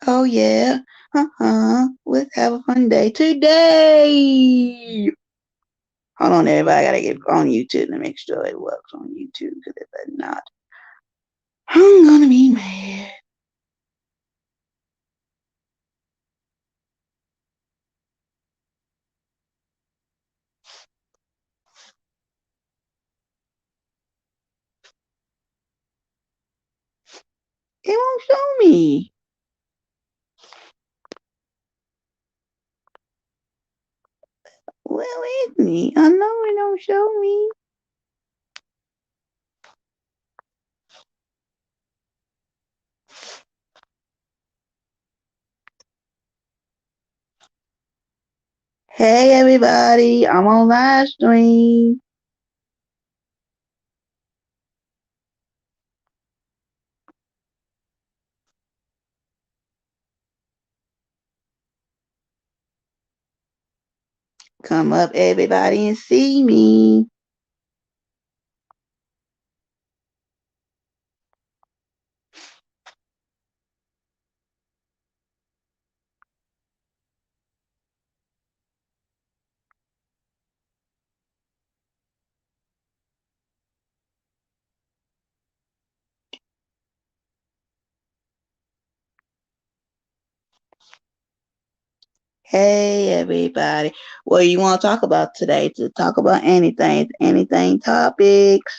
Oh yeah. Let's have a fun day today. Hold on, everybody. I gotta get on YouTube to make sure it works on YouTube. Because if it's not, I'm gonna be mad. It won't show me. Well, isn't it? I know it don't show me. Hey everybody, I'm on live stream. Come up, everybody, and see me. Hey everybody. What do you want to talk about today? To talk about anything topics.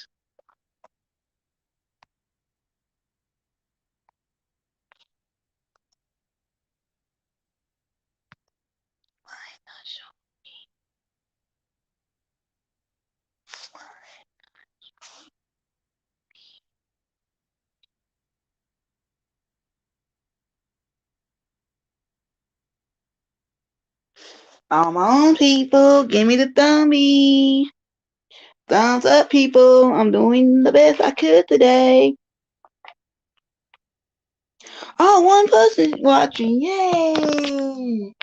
Come on, people. Give me the thumbie. Thumbs up, people. I'm doing the best I could today. Oh, one person watching. Yay.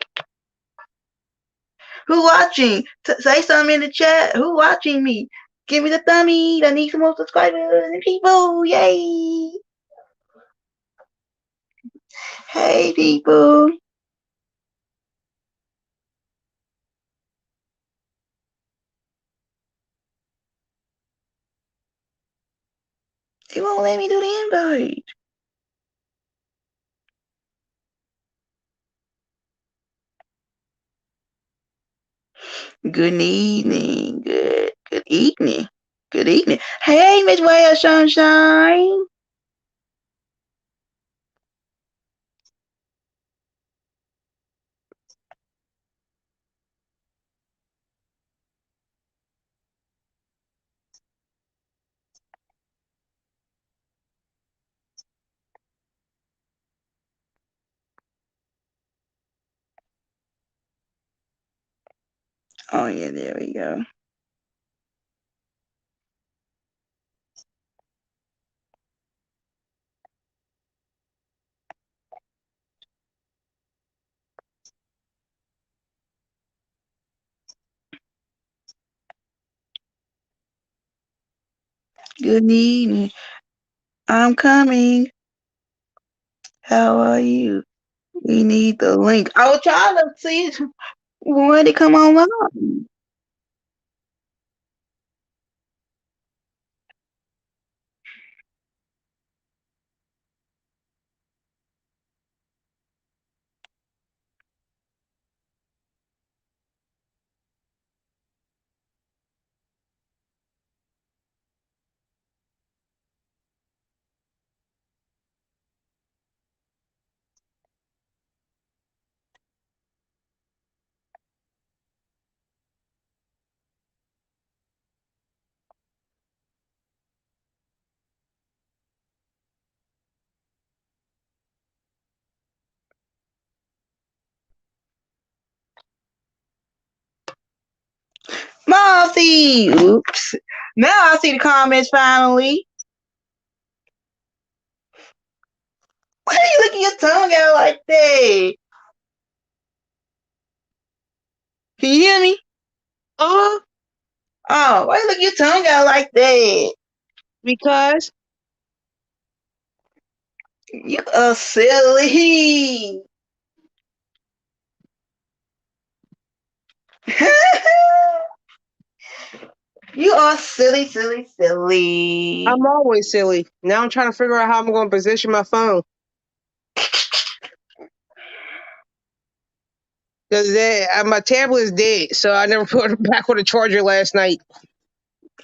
Who watching? Say something in the chat. Who watching me? Give me the thumbie. I need some more subscribers and people. Yay. Hey, people. They won't let me do the invite. Good evening. Good evening. Good evening. Hey, Miss Whale Sunshine. Oh yeah, there we go. Good evening. I'm coming. How are you? We need the link. I was trying to see when it come online. Mossy. Oops. Now I see the comments finally. Why are you looking your tongue out like that? Can you hear me? Oh, oh, why you looking your tongue out like that? Because You are silly. You are silly, silly, silly. I'm always silly. Now I'm trying to figure out how I'm going to position my phone. Because my tablet is dead, so I never put it back on the charger last night.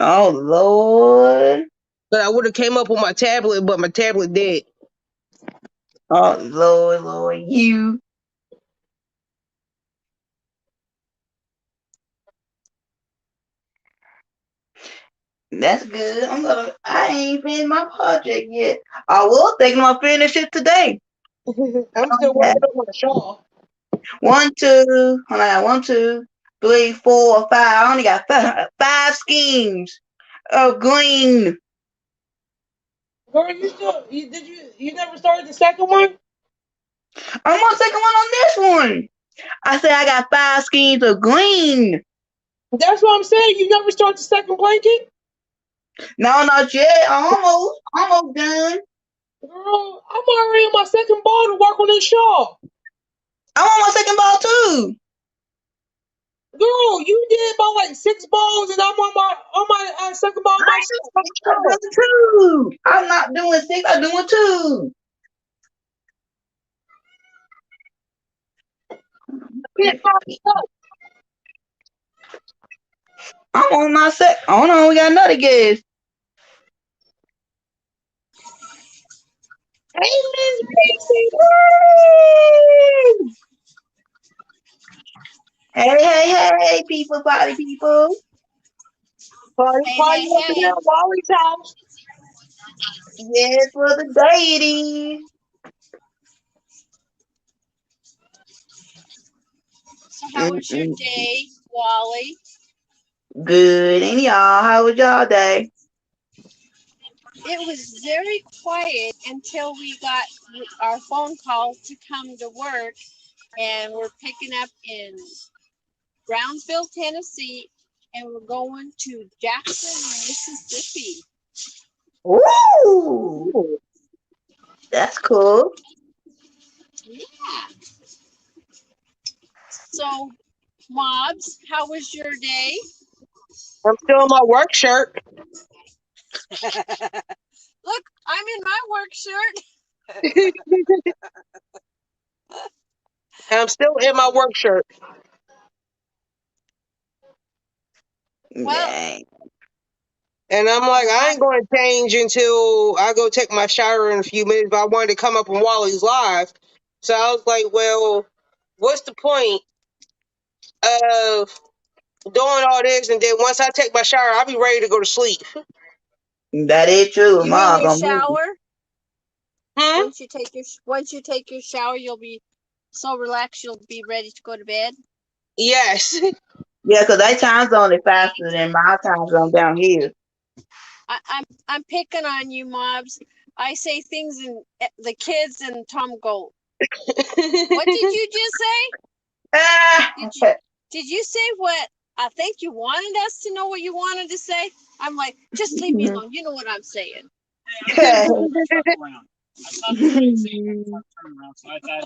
Oh Lord. But I would have came up with my tablet, but my tablet dead. Oh Lord, Lord, you. That's good. I ain't finished my project yet. I will think I'm gonna finish it today. I'm still Yeah. working on my shawl. One, two, hold on, 1, 2, 3, 4, 5. I only got five schemes of green. Girl, you never started the second one? I'm on the second one on this one. I said I got five schemes of green. That's what I'm saying. You never started the second blanket? No, not yet. Almost done. Girl, I'm already on my second ball to work on this shawl. I'm on my second ball too. Girl, you did about like 6 balls, and I'm on my second ball, my I'm shawl. doing two. I'm not doing six. I'm doing two. Get my stuff. I'm on my second. Oh no, we got another guest. Hey, Miss Basic. Woo! Hey, people, party people. Party, Hey, party hey, up in hey. there, Wally's house. Yes, for the deity. So, how was your day, Wally? Good. And y'all, how was y'all day? It was very quiet until we got our phone call to come to work, and we're picking up in Brownsville, Tennessee, and we're going to Jackson, Mississippi. Ooh, Ooh, that's cool. Yeah. So, Mobs, how was your day? I'm still in my work shirt. Look, I'm in my work shirt. I'm still in my work shirt. Well, Dang. And I'm like, the I ain't last going to change until I go take my shower in a few minutes. But I wanted to come up on Wally's live. So I was like, well, what's the point of doing all this? And then once I take my shower, I'll be ready to go to sleep. That is true. you in Mom your gonna move. shower? Hmm? Once you take your shower, you'll be so relaxed you'll be ready to go to bed. Yes. Yeah, because they time zone is faster than my time zone down here. I'm picking on you, Mobs. I say things and the kids and Tom go, "What did you just say? Ah, Did you say what I think you wanted us to know what you wanted to say?" I'm like, "Just leave me alone. You know what I'm saying." Around. I saw the train saying turnaround, so I thought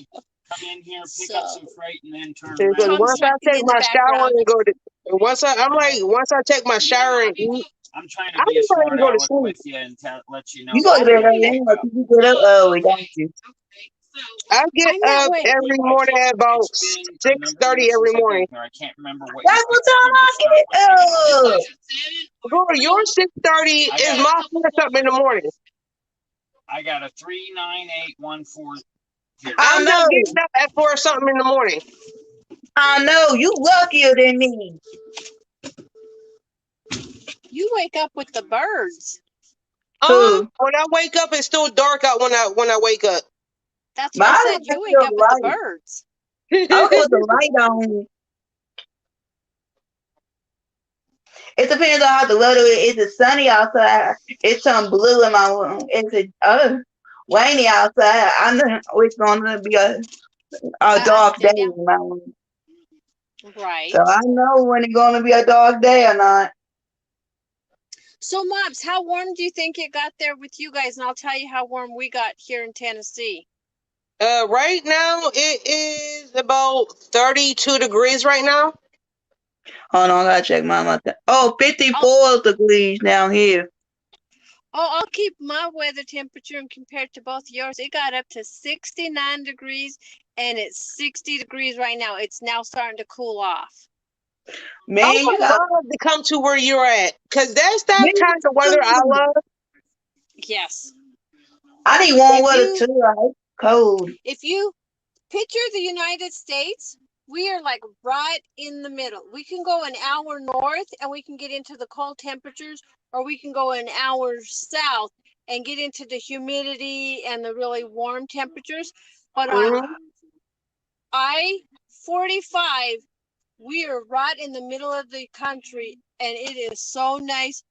come in here, pick up some freight, and then turn Because around. Tom's once I talking take in the my shower background. and go to, once I take my shower and eat, I'm trying to I'm be a ready to smart go to aleck sleep. with you and let you you know go to that I'm bed I doing early that. wake anyway. up. You get up early, don't you? I get I'm that up way. every I morning can't. at about It's been a number of 6:30 years every since I've morning. been here. I can't remember what your That's what pickup time number I start with. I can only get up. imagine. Girl, your 6:30 I is got a my first up in the morning. 39814 here. I I'm not know. getting up at 4 something in the morning. I know. You luckier than me. You wake up with the birds. Who? When I wake up, it's still dark out when I wake up. That's what I Mine said. is You wake still up with the light. birds. I woke up with the light on. It depends on how the weather is. Is it sunny outside? It's some blue in my room. Is it rainy outside? I know it's gonna be a dark day Yeah, in my room. So right. I know when it's gonna be a dark day or not. So, Mobs, how warm do you think it got there with you guys? And I'll tell you how warm we got here in Tennessee. Right now it is about 32 degrees right now. Hold on, I gotta check my month. Oh, 54 degrees down here. Oh, I'll keep my weather temperature and compared to both yours. It got up to 69 degrees and it's 60 degrees right now. It's now starting to cool off. Man, I you would got love to come to where you're at, because that's that me kind of weather I too. love. Yes. I need warm If weather you too. I hate cold. if you picture the United States, we are like right in the middle. We can go an hour north and we can get into the cold temperatures, or we can go an hour south and get into the humidity and the really warm temperatures. But on Mhm. I-45, we are right in the middle of the country and it is so nice.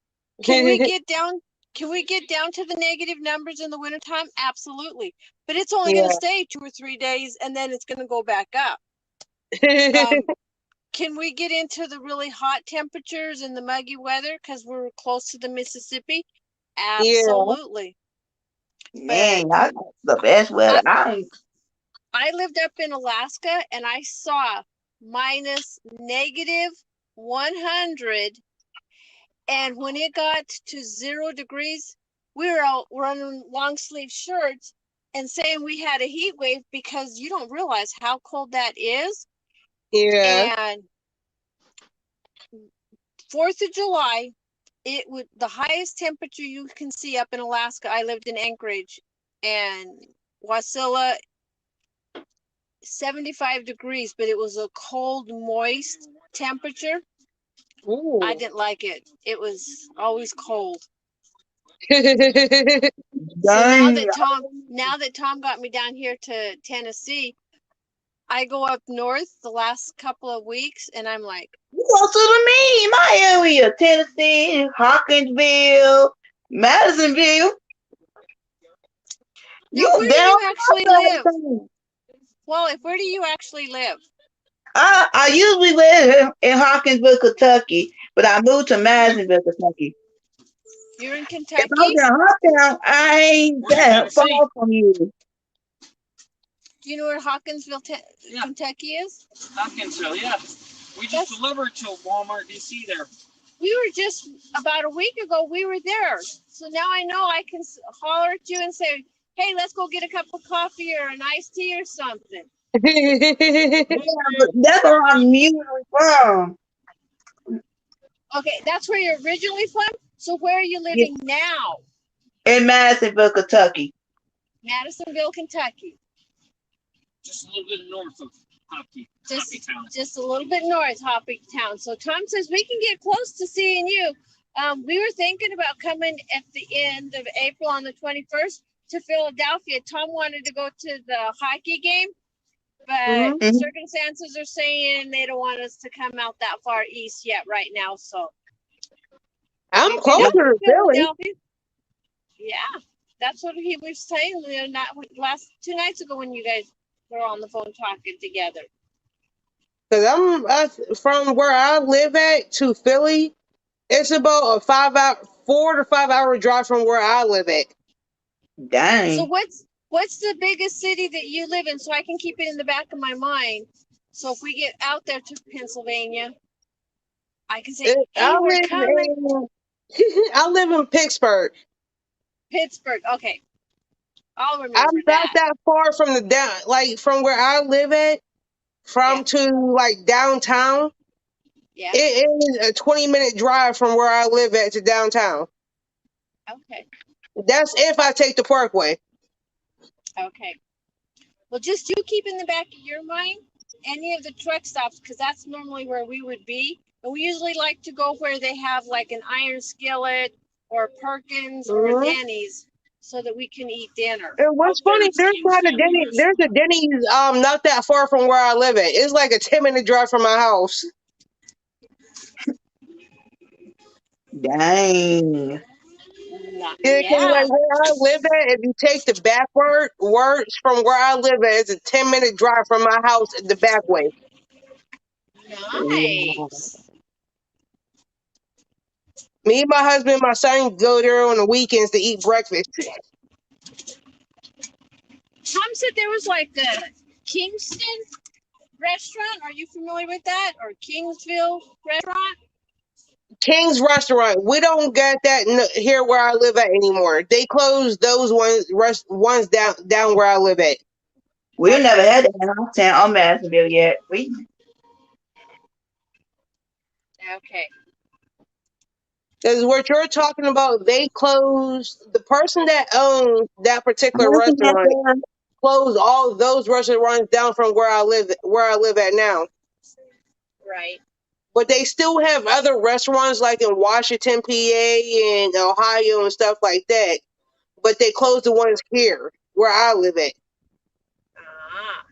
Can we get down to the negative numbers in the wintertime? Absolutely. But it's only going to stay 2 or 3 days and then it's going to go back up. Can we get into the really hot temperatures and the muggy weather because we're close to the Mississippi? Yeah. Absolutely. Man, But I got the best weather. I lived up in Alaska and I saw minus negative 100. And when it got to 0 degrees, we were out running long sleeve shirts and saying we had a heat wave because you don't realize how cold that is. Yeah. And 4th of July, the highest temperature you can see up in Alaska. I lived in Anchorage and Wasilla, 75 degrees, but it was a cold, moist temperature. Ooh. I didn't like it. It was always cold. So now that Tom got me down here to Tennessee, I go up north the last couple of weeks and I'm like, You go to my area, Tennessee, Hawkinsville, Madisonville. now where do down you actually live? south. Well, where do you actually live? I usually live in Hawkinsville, Kentucky, but I moved to Madisonville, Kentucky. You're in If I'm Kentucky? in Hawkins, I ain't that far from you. Do you know where Hawkinsville, Kentucky is? Hawkinsville, yeah. We just delivered to Walmart DC there. We were just about a week ago, we were there. So now I know I can holler at you and say, hey, let's go get a cup of coffee or an iced tea or something. Yeah, but that's where I'm usually from. Okay, that's where you're originally from? So where are you living now? In Madisonville, Kentucky. Madisonville, Kentucky. Just a little bit north of Hoppy Town. Just a little bit north, Hoppy Town. So Tom says we can get close to seeing you. We were thinking about coming at the end of April on the 21st to Philadelphia. Tom wanted to go to the hockey game, but circumstances are saying they don't want us to come out that far east yet right now. So I'm closer to Philly. Yeah, that's what he was saying. Last 2 nights ago when you guys were on the phone talking together. Because I'm from where I live at to Philly, it's about a 4 to 5 hour drive from where I live at. Dang. So what's the biggest city that you live in, so I can keep it in the back of my mind? So if we get out there to Pennsylvania, I can say, hey, we're coming. I live in Pittsburgh. Pittsburgh, okay. I'll remember I'm not that far from from where I live at, to like downtown. Yeah. It is a 20-minute drive from where I live at to downtown. Okay. That's if I take the Parkway. Okay. Well, just you keep in the back of your mind any of the truck stops, because that's normally where we would be. And we usually like to go where they have like an Iron Skillet or Perkins or Denny's, so that we can eat dinner. And what's funny, there's a Denny's not that far from where I live at. It's like a 10-minute drive from my house. Dang. Like where I live at, if you take the backward words from where I live at, it's a 10-minute drive from my house the back way. Nice. Me, my husband, and my son go there on the weekends to eat breakfast. Tom said there was like a Kingston restaurant. Are you familiar with that? Or Kingsville restaurant? King's Restaurant. We don't get that here where I live at anymore. They closed those ones down where I live at. We've never had that in our town or Madisonville yet. Okay. Because what you're talking about, they closed. The person that owns that particular restaurant closed all those restaurants down from where I live at now. Right. But they still have other restaurants like in Washington, PA, and Ohio and stuff like that. But they closed the ones here where I live at. Ah.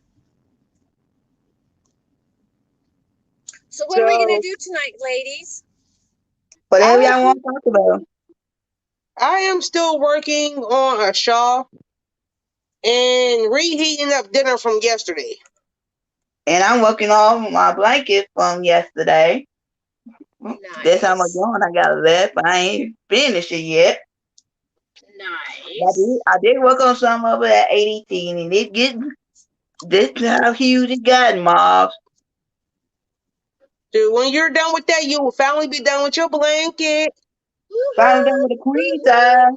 So what are we gonna do tonight, ladies? Whatever y'all want to talk about. I am still working on a shawl and reheating up dinner from yesterday. And I'm working off my blanket from yesterday. Nice. That's how much on I got left. I ain't finished it yet. Nice. I did work on some of it at ADT, and it getting this is how huge it got, Mobs. Dude, when you're done with that, you will finally be done with your blanket. Finally done with the queen size.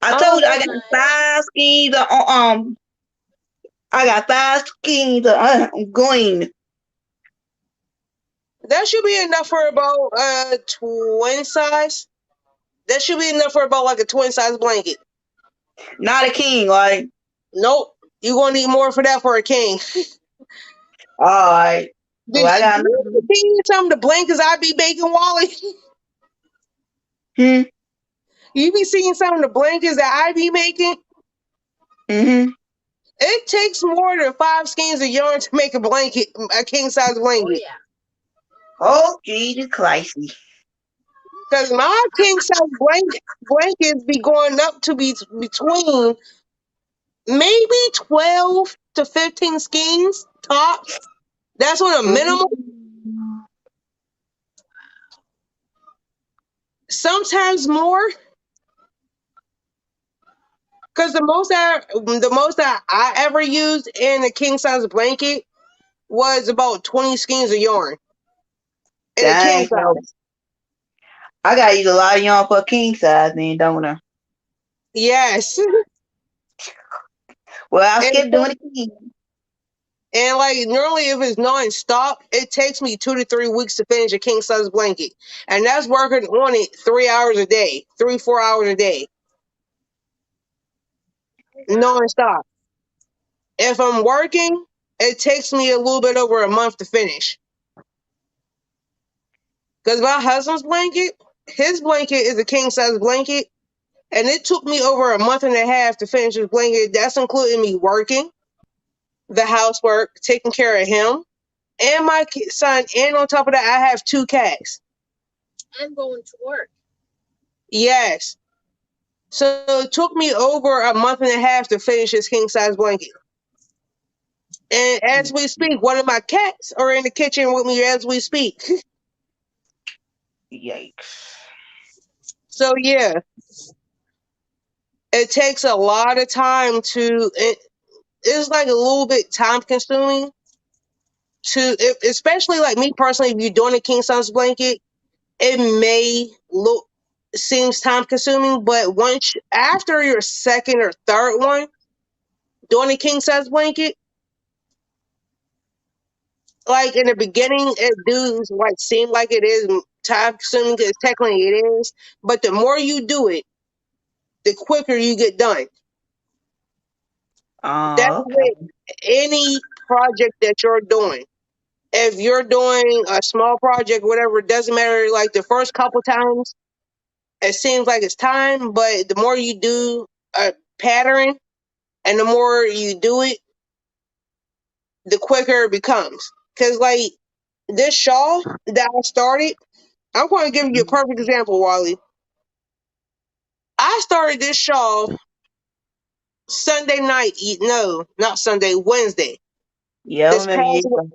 I told you I got nice. 5 schemes on I got 5 schemes going. That should be enough for about twin size. That should be enough for about like a twin size blanket. Not a king, like. Nope. You're gonna need more for that for a king. Alright. Did I got you see some of the blankets I be making, Wally? You be seeing some of the blankets that I be making? It takes more than 5 skeins of yarn to make a blanket, a king size blanket. Oh, yeah. Oh, Jesus Christ. Because my king size blankets be going up to be between maybe 12 to 15 skeins tops. That's on a minimum. Sometimes more. Because the most that I ever used in a king size blanket was about 20 skeins of yarn. In a king size. I gotta use a lot of yarn for a king size, then, don't I? Yes. Well, I'll skip doing the king. And like normally, if it's non-stop, it takes me 2 to 3 weeks to finish a king size blanket, and that's working on it 3 hours a day, 3-4 hours a day, non-stop. If I'm working, it takes me a little bit over a month to finish. Because my husband's blanket, his blanket is a king size blanket, and it took me over a month and a half to finish his blanket. That's including me working, the housework, taking care of him, and my son. And on top of that, I have 2 cats. I'm going to work. Yes. So it took me over a month and a half to finish his king size blanket. And as we speak, one of my cats are in the kitchen with me as we speak. Yikes. So yeah, it takes a lot of time it's like a little bit time consuming especially like me personally, if you're doing a king size blanket, it may seems time consuming, but after your second or third one doing a king size blanket, like in the beginning, it does like seem like it is time consuming because technically it is, but the more you do it, the quicker you get done. That's with any project that you're doing. If you're doing a small project, whatever, it doesn't matter. Like the first couple times, it seems like it's time, but the more you do a pattern and the more you do it, the quicker it becomes. Because like this shawl that I started, I'm going to give you a perfect example, Wally. I started this shawl Sunday night. No, not Sunday, Wednesday. Yeah, I remember you.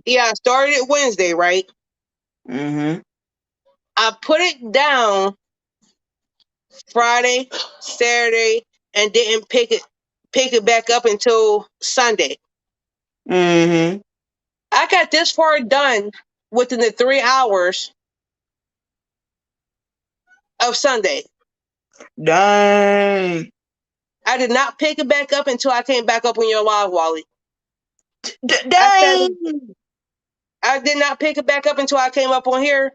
Yeah, I started it Wednesday, right? I put it down Friday, Saturday, and didn't pick it back up until Sunday. Mm-hmm. I got this far done within the 3 hours of Sunday. Dang. I did not pick it back up until I came back up on your live, Wally. Dang. I did not pick it back up until I came up on here,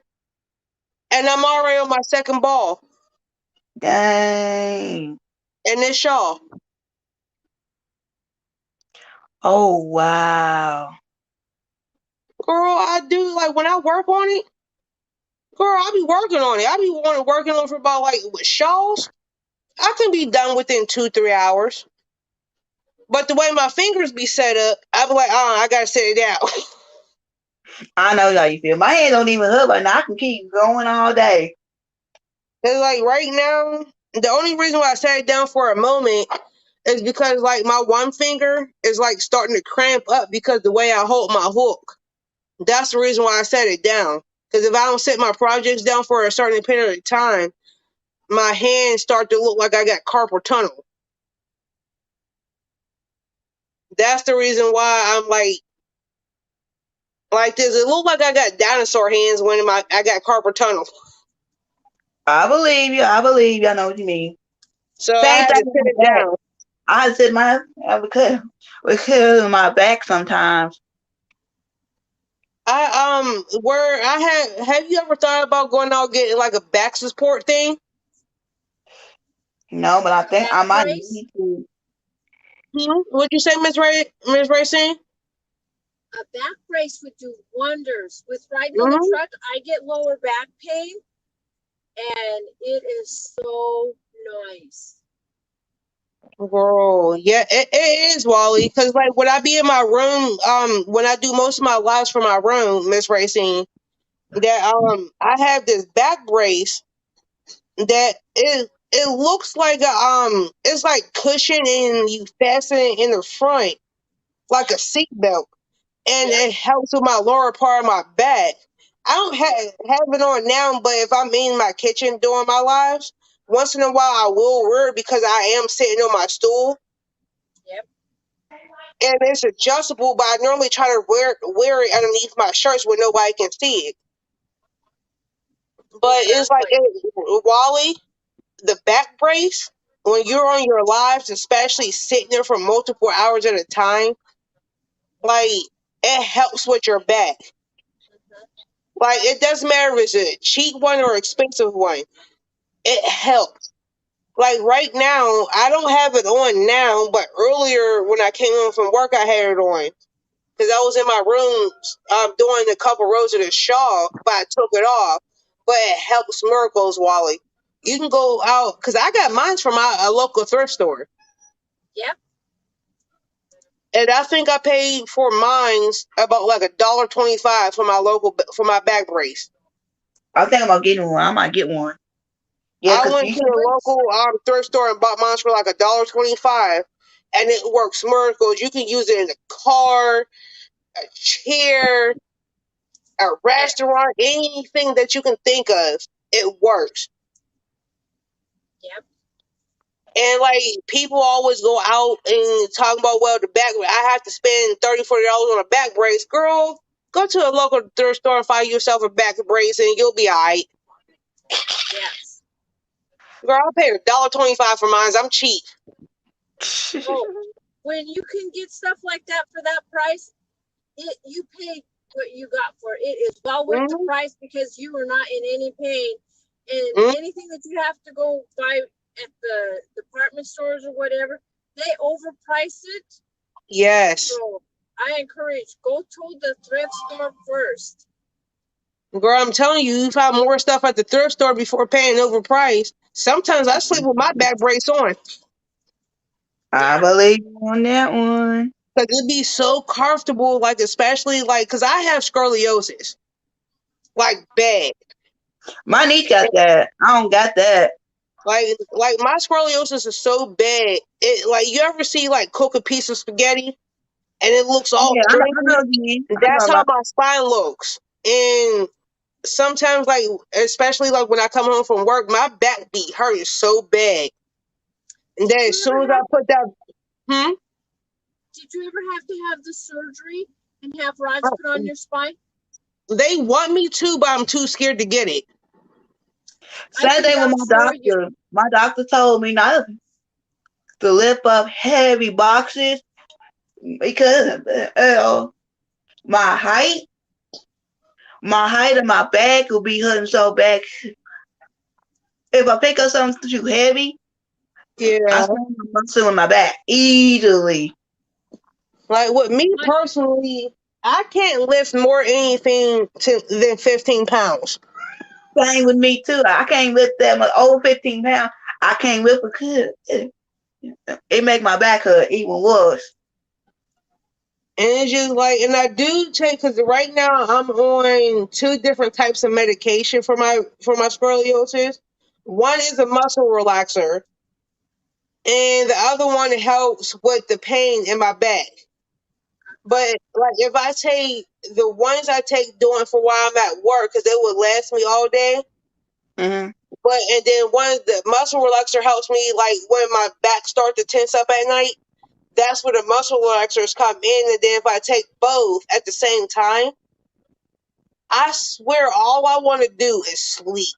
and I'm already on my second ball. Dang. And this shawl. Oh, wow. Girl, I do, like, when I work on it, girl, I be working on it. I be working on it for about, like, with shawls. I can be done within 2-3 hours. But the way my fingers be set up, I be like, I gotta set it down. I know how you feel. My hands don't even hurt right now. I can keep going all day. It's like right now, the only reason why I set it down for a moment is because like my one finger is like starting to cramp up because the way I hold my hook. That's the reason why I set it down. Because if I don't set my projects down for a certain period of time, my hands start to look like I got carpal tunnel. That's the reason why I'm like this. It look like I got dinosaur hands when I got carpal tunnel. I believe you. I believe you. I know what you mean. So I Same had thing to with sit it my back. down. I had to sit because my back sometimes. Have you ever thought about going out getting like a back support thing? No, but I think Back I might brace? need to. What'd you say, Miss Racine? A back brace would do wonders. With riding on the Mm-hmm. truck, I get lower back pain, and it is so nice. Girl, yeah, it is, Wally. Because like when I be in my room, when I do most of my lives from my room, Miss Racine, that I have this back brace that it looks like it's like cushion and you fasten it in the front like a seat belt, and Yep. it helps with my lower part of my back. I don't have it on now, but if I'm in my kitchen doing my lives, once in a while I will wear it because I am sitting on my stool. Yep. And it's adjustable, but I normally try to wear it underneath my shirts where nobody can see it. But it's like Wally, the back brace, when you're on your lives, especially sitting there for multiple hours at a time, like it helps with your back. Like it doesn't matter if it's a cheap one or expensive one. It helps. Like right now, I don't have it on now, but earlier when I came home from work, I had it on because I was in my room doing a couple rows of the shawl, but I took it off. But it helps miracles, Wally. You can go out because I got mine from a local thrift store. Yep. And I think I paid for mine's about like $1.25 for my back brace. I think I'm gonna get one. I might get one. Yeah, I cause went to the local thrift store and bought mine for like $1.25, and it works miracles. You can use it in a car, a chair, a restaurant, anything that you can think of. It works. Yep. And like people always go out and talk about, well, the back. I have to spend $30-$40 on a back brace. Girl, go to a local thrift store and find yourself a back brace, and you'll be alright. Yes. Girl, I paid $1.25 for mine. I'm cheap. Oh, when you can get stuff like that for that price, you pay what you got for it. It is well worth the price because you are not in any pain. And anything that you have to go buy at the department stores or whatever, they overprice it. Yes. So I encourage, go to the thrift store first. Girl, I'm telling you, you find more stuff at the thrift store before paying overpriced. Sometimes I sleep with my back brace on. I believe on that one. Because it'd be so comfortable, like, especially, like, because I have scoliosis. Like, bad. My niece got that. I don't got that. Like my scoliosis is so bad. It like you ever see like cook a piece of spaghetti and it looks all Yeah, I stringy? know what you mean. That's how my spine looks. And sometimes, like, especially like when I come home from work, my back be hurting so bad. And then Did as you soon ever as I have put that, hmm, did you ever have to have the surgery and have rods put on your spine? they want me to, but I'm too scared to get it. I Same can thing with vouch my for you. doctor. My doctor told me not to lift up heavy boxes because my height, my height and my back will be hurting so bad. If I pick up something too heavy, I Yeah. strain my muscle in my back easily. Like with me My, personally, I can't lift more anything than 15 pounds. Same with me too. I can't lift that much over 15 pounds. I can't lift because it make my back hurt even worse. And it's just like, and I do take, because right now I'm on two different types of medication for my scoliosis. One is a muscle relaxer, and the other one helps with the pain in my back. But like if I take the ones I take doing for while I'm at work, because they would last me all day. Hmm. But and then one the muscle relaxer helps me like when my back starts to tense up at night. That's where the muscle relaxers come in, and then if I take both at the same time, I swear all I want to do is sleep.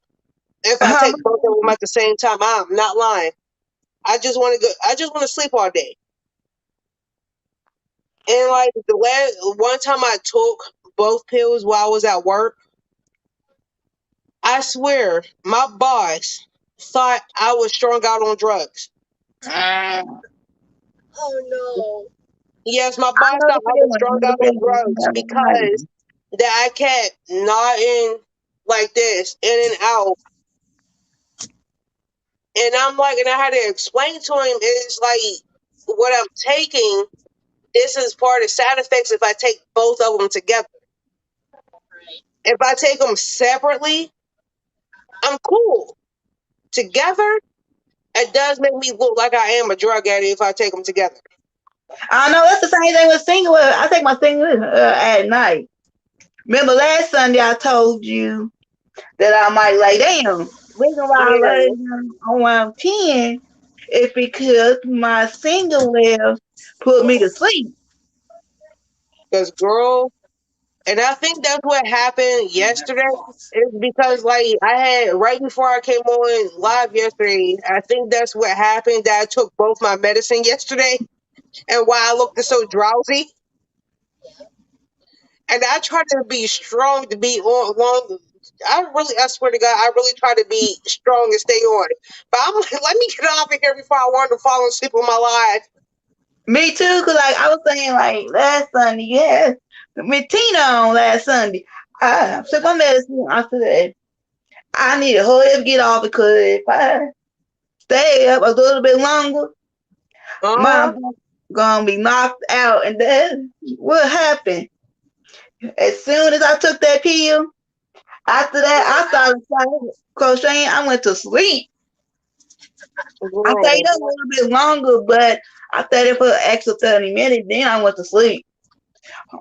If I take both of them at the same time, I'm not lying. I just want to go. I just want to sleep all day. And like the last one time I took both pills while I was at work, I swear my boss thought I was strung out on drugs. I oh no. Yes, my boss know the thought I was feeling. I strung know out on drugs the because feeling. that I kept nodding like this in and out. And I'm like, and I had to explain to him, it's like what I'm taking. This is part of side effects if I take both of them together. Right. If I take them separately, I'm cool. Together, it does make me look like I am a drug addict if I take them together. I know that's the same thing with single. I take my single at night. Remember last Sunday I told you that I might lay down. Reason why I lay Yeah, down on around 10 is because my single well put me to sleep. because girl, and I think that's what happened yesterday. Is because like I had right before I came on live yesterday, I think that's what happened. That I took both my medicine yesterday, and why I looked so drowsy. And I try to be strong to be on long. I swear to God, I really try to be strong and stay on. But I'm like, let me get off of here before I want to fall asleep on my life. Me too, cause like I was saying like last Sunday, yeah, with Tina on last Sunday, I took my medicine. I said I need to hurry up get off because if I stay up a little bit longer, my Uh-huh. body's gonna be knocked out, and then what happened? As soon as I took that pill, after that I started crocheting. I went to sleep. I stayed Girl. up a little bit longer, but I stayed up for an extra 30 minutes. Then I went to sleep.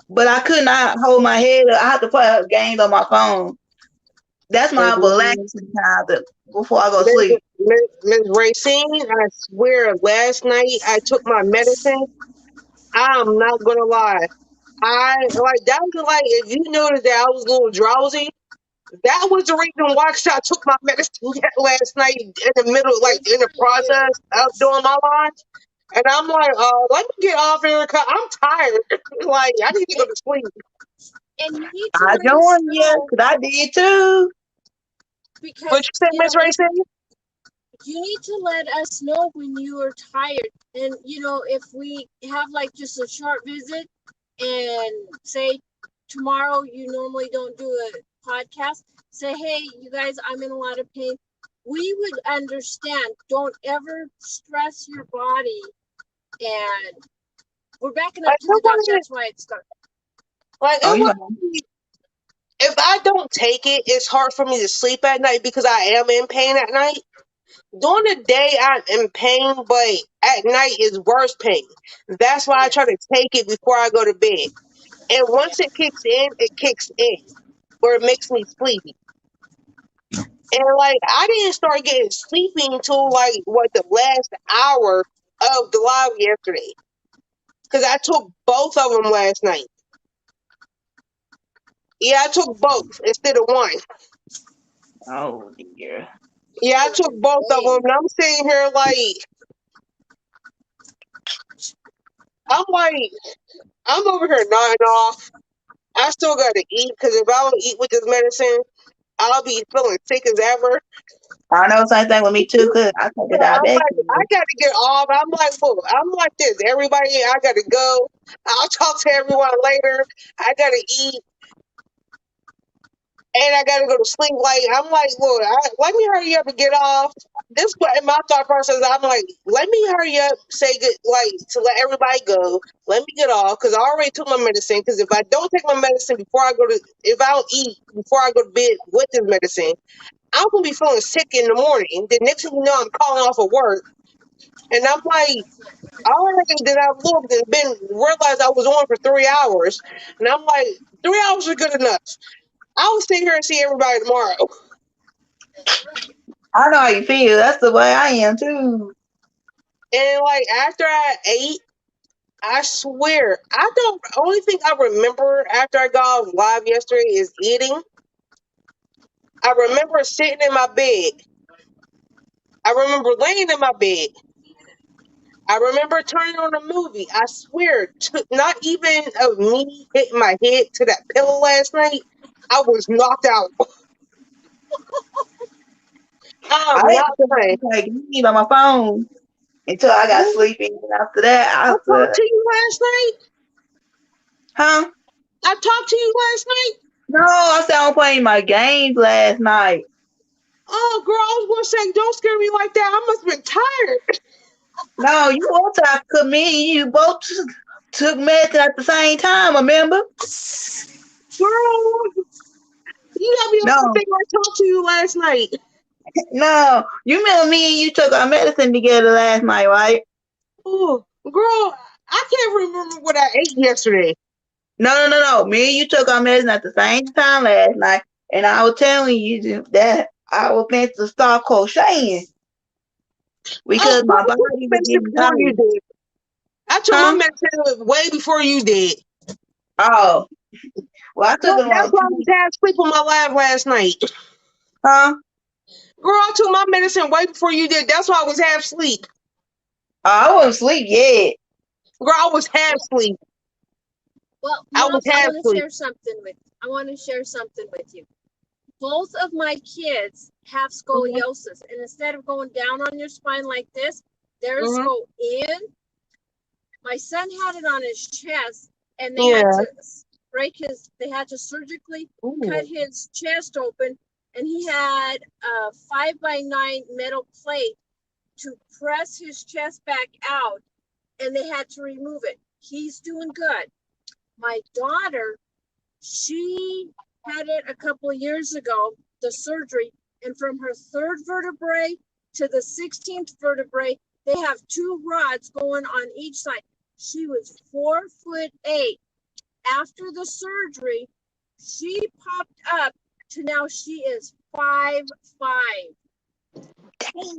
But I could not hold my head up. I had to play games on my phone. That's my Mhm. relaxing time before I go to Miss sleep. Miss Racine, I swear, last night I took my medicine. I'm not gonna lie. I like that was like if you noticed that I was a little drowsy, that was the reason why 'cause I took my medicine last night in the middle, like Good in the for you. process of doing my life. And I'm like, let me get off here because I'm tired. Like, I need to go And, to sleep. and you need to I let us joined you know because I did too. What because, you say, Miss if Racing? you need to let us know when you are tired. And, if we have like just a short visit and say tomorrow you normally don't do a podcast, say, hey, you guys, I'm in a lot of pain. We would understand. Don't ever stress your body. And we're backing up Like, to it the doctor. wasn't, That's why it started. like, Oh, it you was. know. If I don't take it, it's hard for me to sleep at night because I am in pain at night. During the day, I'm in pain, but at night is worse pain. That's why I try Yes. to take it before I go to bed. And Yeah. once it kicks in, it kicks in. or it makes me sleepy. And like I didn't start getting sleepy until like what the last hour of the live yesterday. Because I took both of them last night. Yeah, I took both instead of one. Oh dear. Yeah, I took both of them. And I'm sitting here like, I'm over here nodding off. I still gotta eat because if I don't eat with this medicine, I'll be feeling sick as ever. I know same thing with me too, cause I take a I'm diabetic. like, I gotta get off. I'm like, look, I'm like this. Everybody, I gotta go. I'll talk to everyone later. I gotta eat. And I gotta go to sleep. Like I'm like, look, let me hurry up and get off. This what in my thought process. I'm like, let me hurry up, say good, like to let everybody go. Let me get off because I already took my medicine. Because if I don't take my medicine before I go to, if I don't eat before I go to bed with this medicine, I'm gonna be feeling sick in the morning. The next thing you know, I'm calling off of work, and I'm like. I already that I looked and been realized I was on for 3 hours, and I'm like, 3 hours are good enough. I will sit here and see everybody tomorrow. I know how you feel. That's the way I am too. And like after I ate, I swear, I don't. Only thing I remember after I got off live yesterday is eating. I remember sitting in my bed. I remember laying in my bed. I remember turning on a movie. I swear, not even of me hitting my head to that pillow last night. I was knocked out. I I'm didn't not playing. play games on my phone until I got sleepy. And after that, I I talked said, to you last night. huh? I talked to you last night. No, I said I was playing my games last night. Oh, girl, I was gonna say, don't scare me like that. I must have been tired. No, you both talk to me. You both took medicine at the same time, remember? Girl, you got me up to No, think I talked to you last night. no. You remember me and you took our medicine together last night, right? Oh, girl, I can't remember what I ate yesterday. No. Me and you took our medicine at the same time last night, and I was telling you that I was meant to start crocheting Oh, because girl, my I took body my was medicine getting before you tired. did. I took my Huh? medicine way before you did. Oh, well, I took Girl, it that's around why I was 2 weeks. half asleep on my lab last night. Huh? Girl, I took my medicine way before you did. That's why I was half asleep. I wasn't asleep yet. Girl, I was half asleep. Well, I was moms, I half want to asleep. share something with. I want to share something with you. Both of my kids have scoliosis, and instead of going down on your spine like this, theirs Mm-hmm. go in. My son had it on his chest, and they had Yeah. to break his. They had to surgically cut his chest open, and he had a 5x9 metal plate to press his chest back out, and they had to remove it. He's doing good. My daughter, she had it a couple of years ago, the surgery, and from her third vertebrae to the 16th vertebrae, they have 2 rods going on each side. She was 4'8". After the surgery, she popped up to now she is 5'5".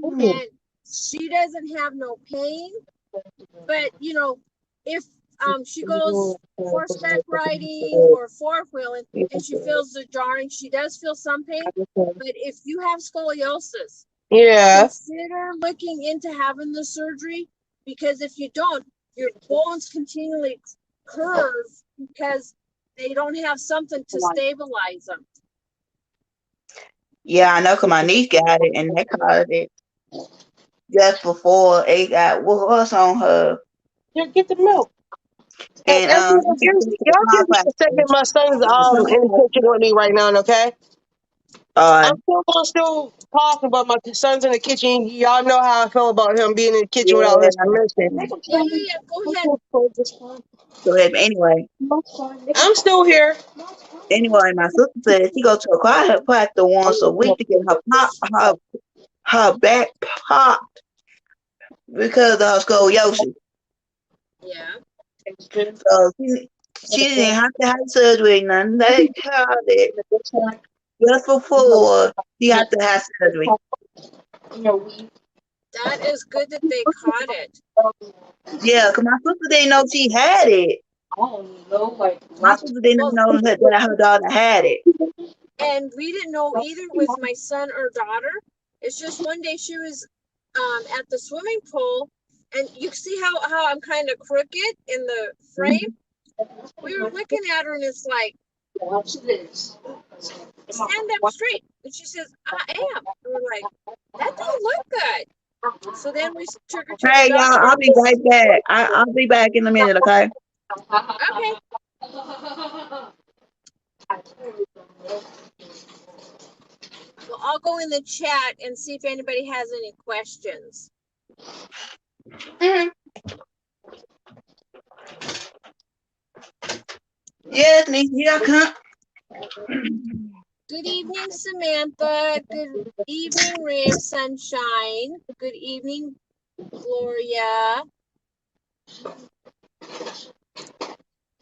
And she doesn't have no pain, but you know, if she goes horseback riding or four-wheeling and she feels the jarring, she does feel some pain. But if you have scoliosis, Yeah. consider looking into having the surgery, because if you don't, your bones continually curve because they don't have something to stabilize them. Yeah, I know because my niece got it and they caught it just before it got what's on her. Yeah, get the milk. Hey, And everyone, y'all give me a second. My son's in the kitchen with me right now, okay? I'm still gonna still talk about my son's in the kitchen. Y'all know how I feel about him being in the kitchen without yeah. his permission. Yeah, go ahead. So anyway, I'm still here. my sister said she go to a chiropractor once a week to get her back popped because of her scoliosis. Yeah. So She didn't have to have surgery, none. They called it just before she had to have surgery. That is good that they caught it. Yeah, because my sister didn't know she had it. My sister didn't know that her daughter had it. And we didn't know either with my son or daughter. It's just one day she was at the swimming pool, and you see how I'm kind of crooked in the frame? We were looking at her, and it's like, stand up straight. And she says, I am. And we're like, that don't look good. So then we took her to Hey, the y'all, doctor. I'll be right back. I'll be back in a minute, okay? Okay. Well, I'll go in the chat and see if anybody has any questions. Yes, Niece, here I come. Good evening, Samantha. Good evening, Ray of Sunshine. Good evening, Gloria.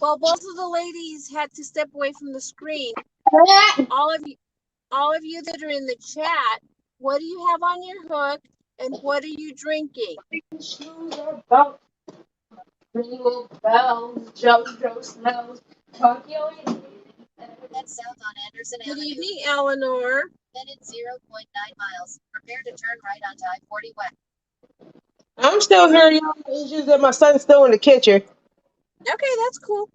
Well, both of the ladies had to step away from the screen. All of you that are in the chat, what do you have on your hook and what are you drinking? JoJo smells. Tokyo. That's south on Anderson Avenue. Good evening, Eleanor. Then it's 0.9 miles. Prepare to turn right onto I-40 west. I'm still here, y'all. It's just that my son's still in the kitchen. Okay, that's cool.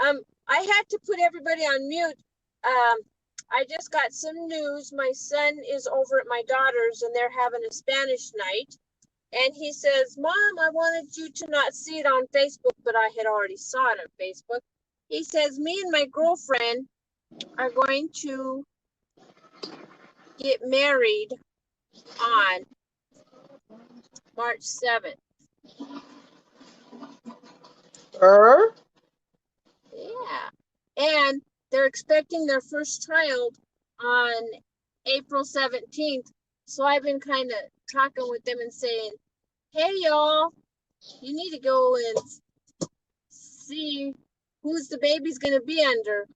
I had to put everybody on mute. I just got some news. My son is over at my daughter's and they're having a Spanish night. And he says, Mom, I wanted you to not see it on Facebook, but I had already saw it on Facebook. He says, me and my girlfriend are going to get married on March 7th. Yeah. And they're expecting their first child on April 17th. So I've been kind of talking with them and saying, hey, y'all, you need to go and see who's the baby's going to be under.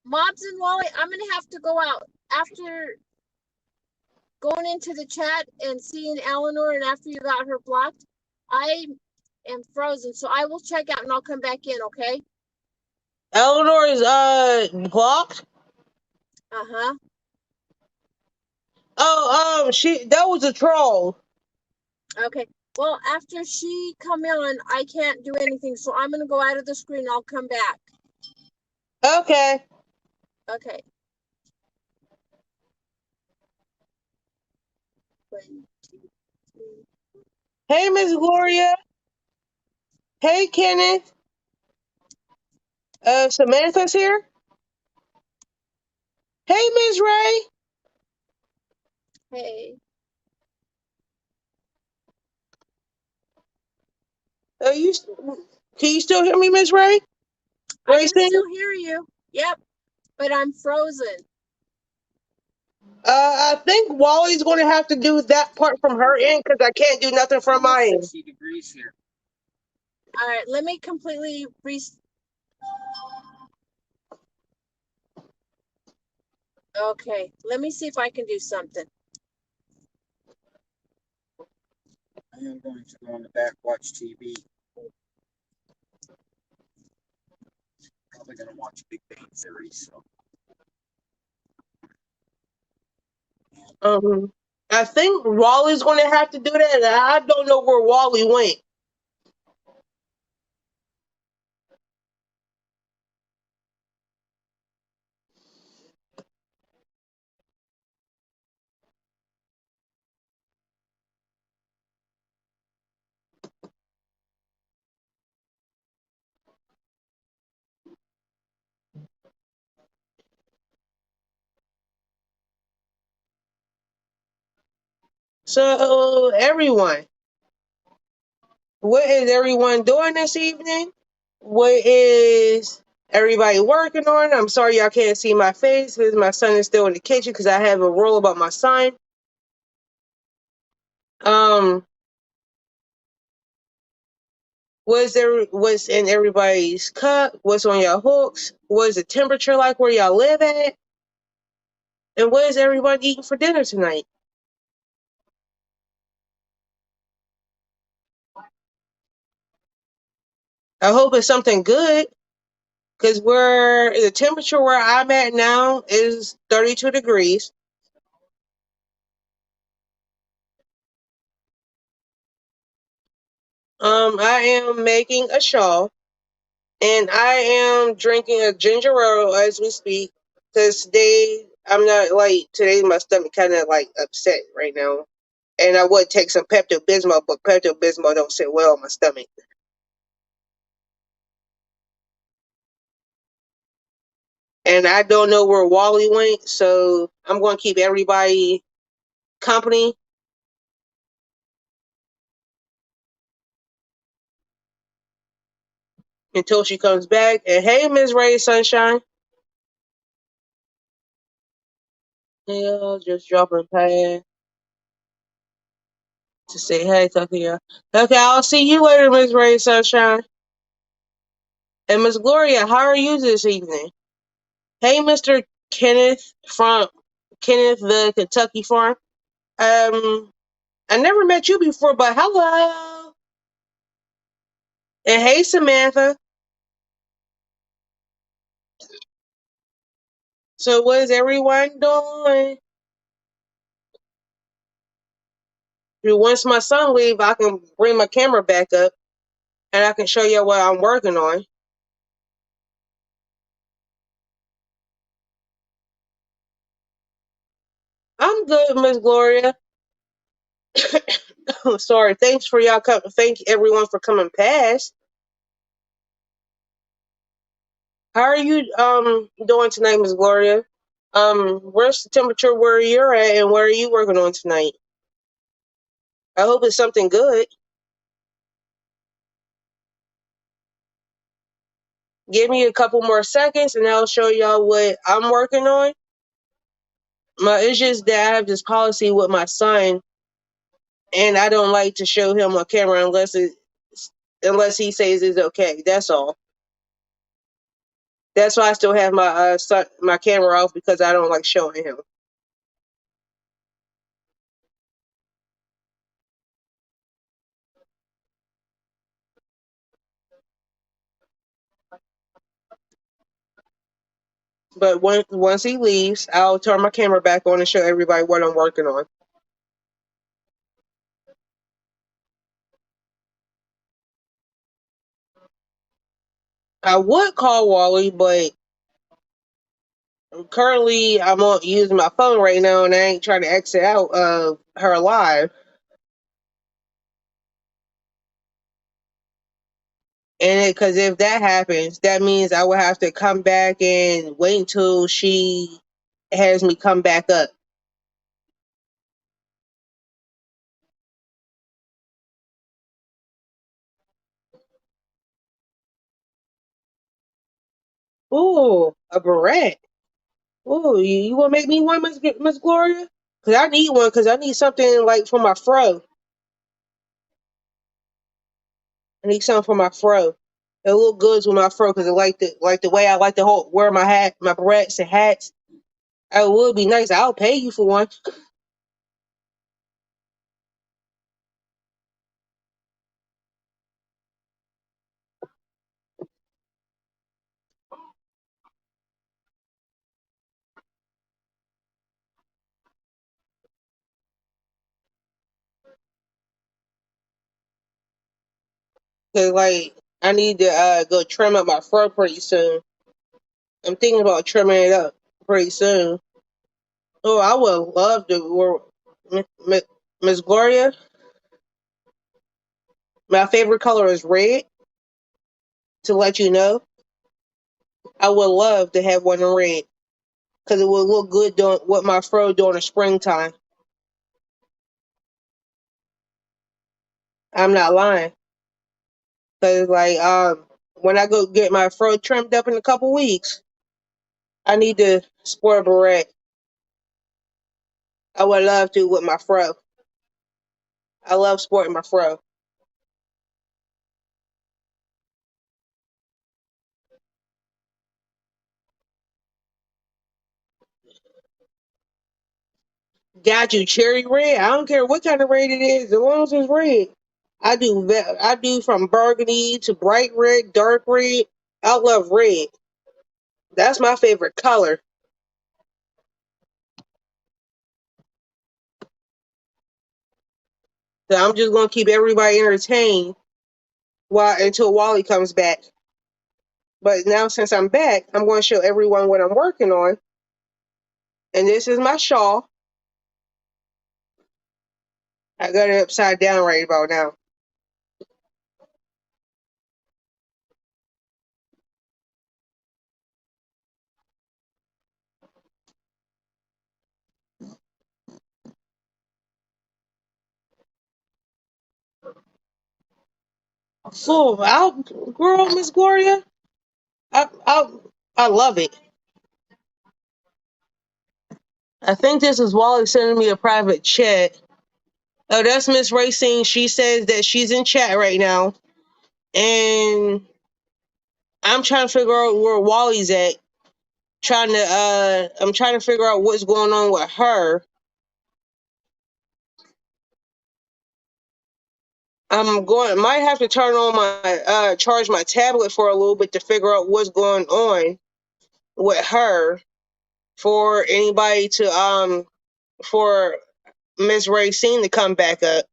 Mobs and Wally, I'm going to have to go out after going into the chat and seeing Eleanor, and after you got her blocked, I am frozen. So I will check out and I'll come back in, okay? Eleanor is blocked. Uh-huh. Oh, that was a troll. Okay. Well, after she come on, I can't do anything. So I'm gonna go out of the screen. I'll come back. Okay. Okay. 1, 2, 3. Hey, Miss Gloria. Hey, Kenneth. Samantha's here. Hey, Miss Ray. Hey. Can you still hear me, Miss Ray? I can still hear you. Yep. But I'm frozen. I think Wally's going to have to do that part from her end because I can't do nothing from my end. 60 degrees here. All right. Let me completely Okay. Let me see if I can do something. I am going to go on the back, watch TV. Probably going to watch Big Bang Theory, so. I think Wally's going to have to do that, and I don't know where Wally went. So, everyone, what is everyone doing this evening? What is everybody working on? I'm sorry y'all can't see my face because my son is still in the kitchen because I have a rule about my son. What's in everybody's cup? What's on your hooks? What is the temperature like where y'all live at? And what is everybody eating for dinner tonight? I hope it's something good, because where the temperature where I'm at now is 32 degrees. I am making a shawl, and I am drinking a ginger ale as we speak. Because today my stomach kind of like upset right now. And I would take some Pepto Bismol, but Pepto Bismol don't sit well on my stomach. And I don't know where Wally went, so I'm going to keep everybody company until she comes back. And hey, Miss Ray Sunshine. Yeah, just dropping past to say hey, Tucker. Okay, I'll see you later, Miss Ray Sunshine. And Miss Gloria, how are you this evening? Hey, Mr. Kenneth from Kenneth the Kentucky Farm. I never met you before, but hello. And hey, Samantha. So what is everyone doing? Once my son leave, I can bring my camera back up and I can show you what I'm working on. I'm good, Miss Gloria. Sorry. Thanks for y'all coming. Thank everyone for coming past. How are you doing tonight, Miss Gloria? Where's the temperature where you're at and what are you working on tonight? I hope it's something good. Give me a couple more seconds and I'll show y'all what I'm working on. It's just that I have this policy with my son, and I don't like to show him on camera unless he says it's okay. That's all. That's why I still have my camera off, because I don't like showing him. But once he leaves, I'll turn my camera back on and show everybody what I'm working on. I would call Wally, but currently I'm using my phone right now, and I ain't trying to exit out of her live. And because if that happens, that means I will have to come back and wait until she has me come back up. Ooh, a beret. Ooh, you want to make me one, Miss Gloria? Because I need one, because I need something like for my fro. I need something for my fro. It look good with my fro, because I like the way I like to wear my hat, my berets and hats. It would be nice. I'll pay you for one. Because, like, I need to go trim up my fro pretty soon. I'm thinking about trimming it up pretty soon. Oh, I would love to. Miss Gloria, my favorite color is red. To let you know, I would love to have one in red, because it would look good doing with my fro during the springtime. I'm not lying, because like when I go get my fro trimmed up in a couple weeks, I need to sport a beret. I would love to with my fro. I love sporting my fro. Got you, cherry red. I don't care what kind of red it is, as long as it's red. I do from burgundy to bright red, dark red. I love red. That's my favorite color. So I'm just gonna keep everybody entertained while until Wally comes back. But now since I'm back, I'm going to show everyone what I'm working on. And this is my shawl. I got it upside down right about now. Full out, girl, Miss Gloria. I, I, I love it. I think this is Wally sending me a private chat. Oh, that's Miss Racing. She says that she's in chat right now. And I'm trying to figure out where Wally's at. I'm trying to figure out what's going on with her. Might have to turn on my charge my tablet for a little bit to figure out what's going on with her for anybody to for Miss Racine to come back up.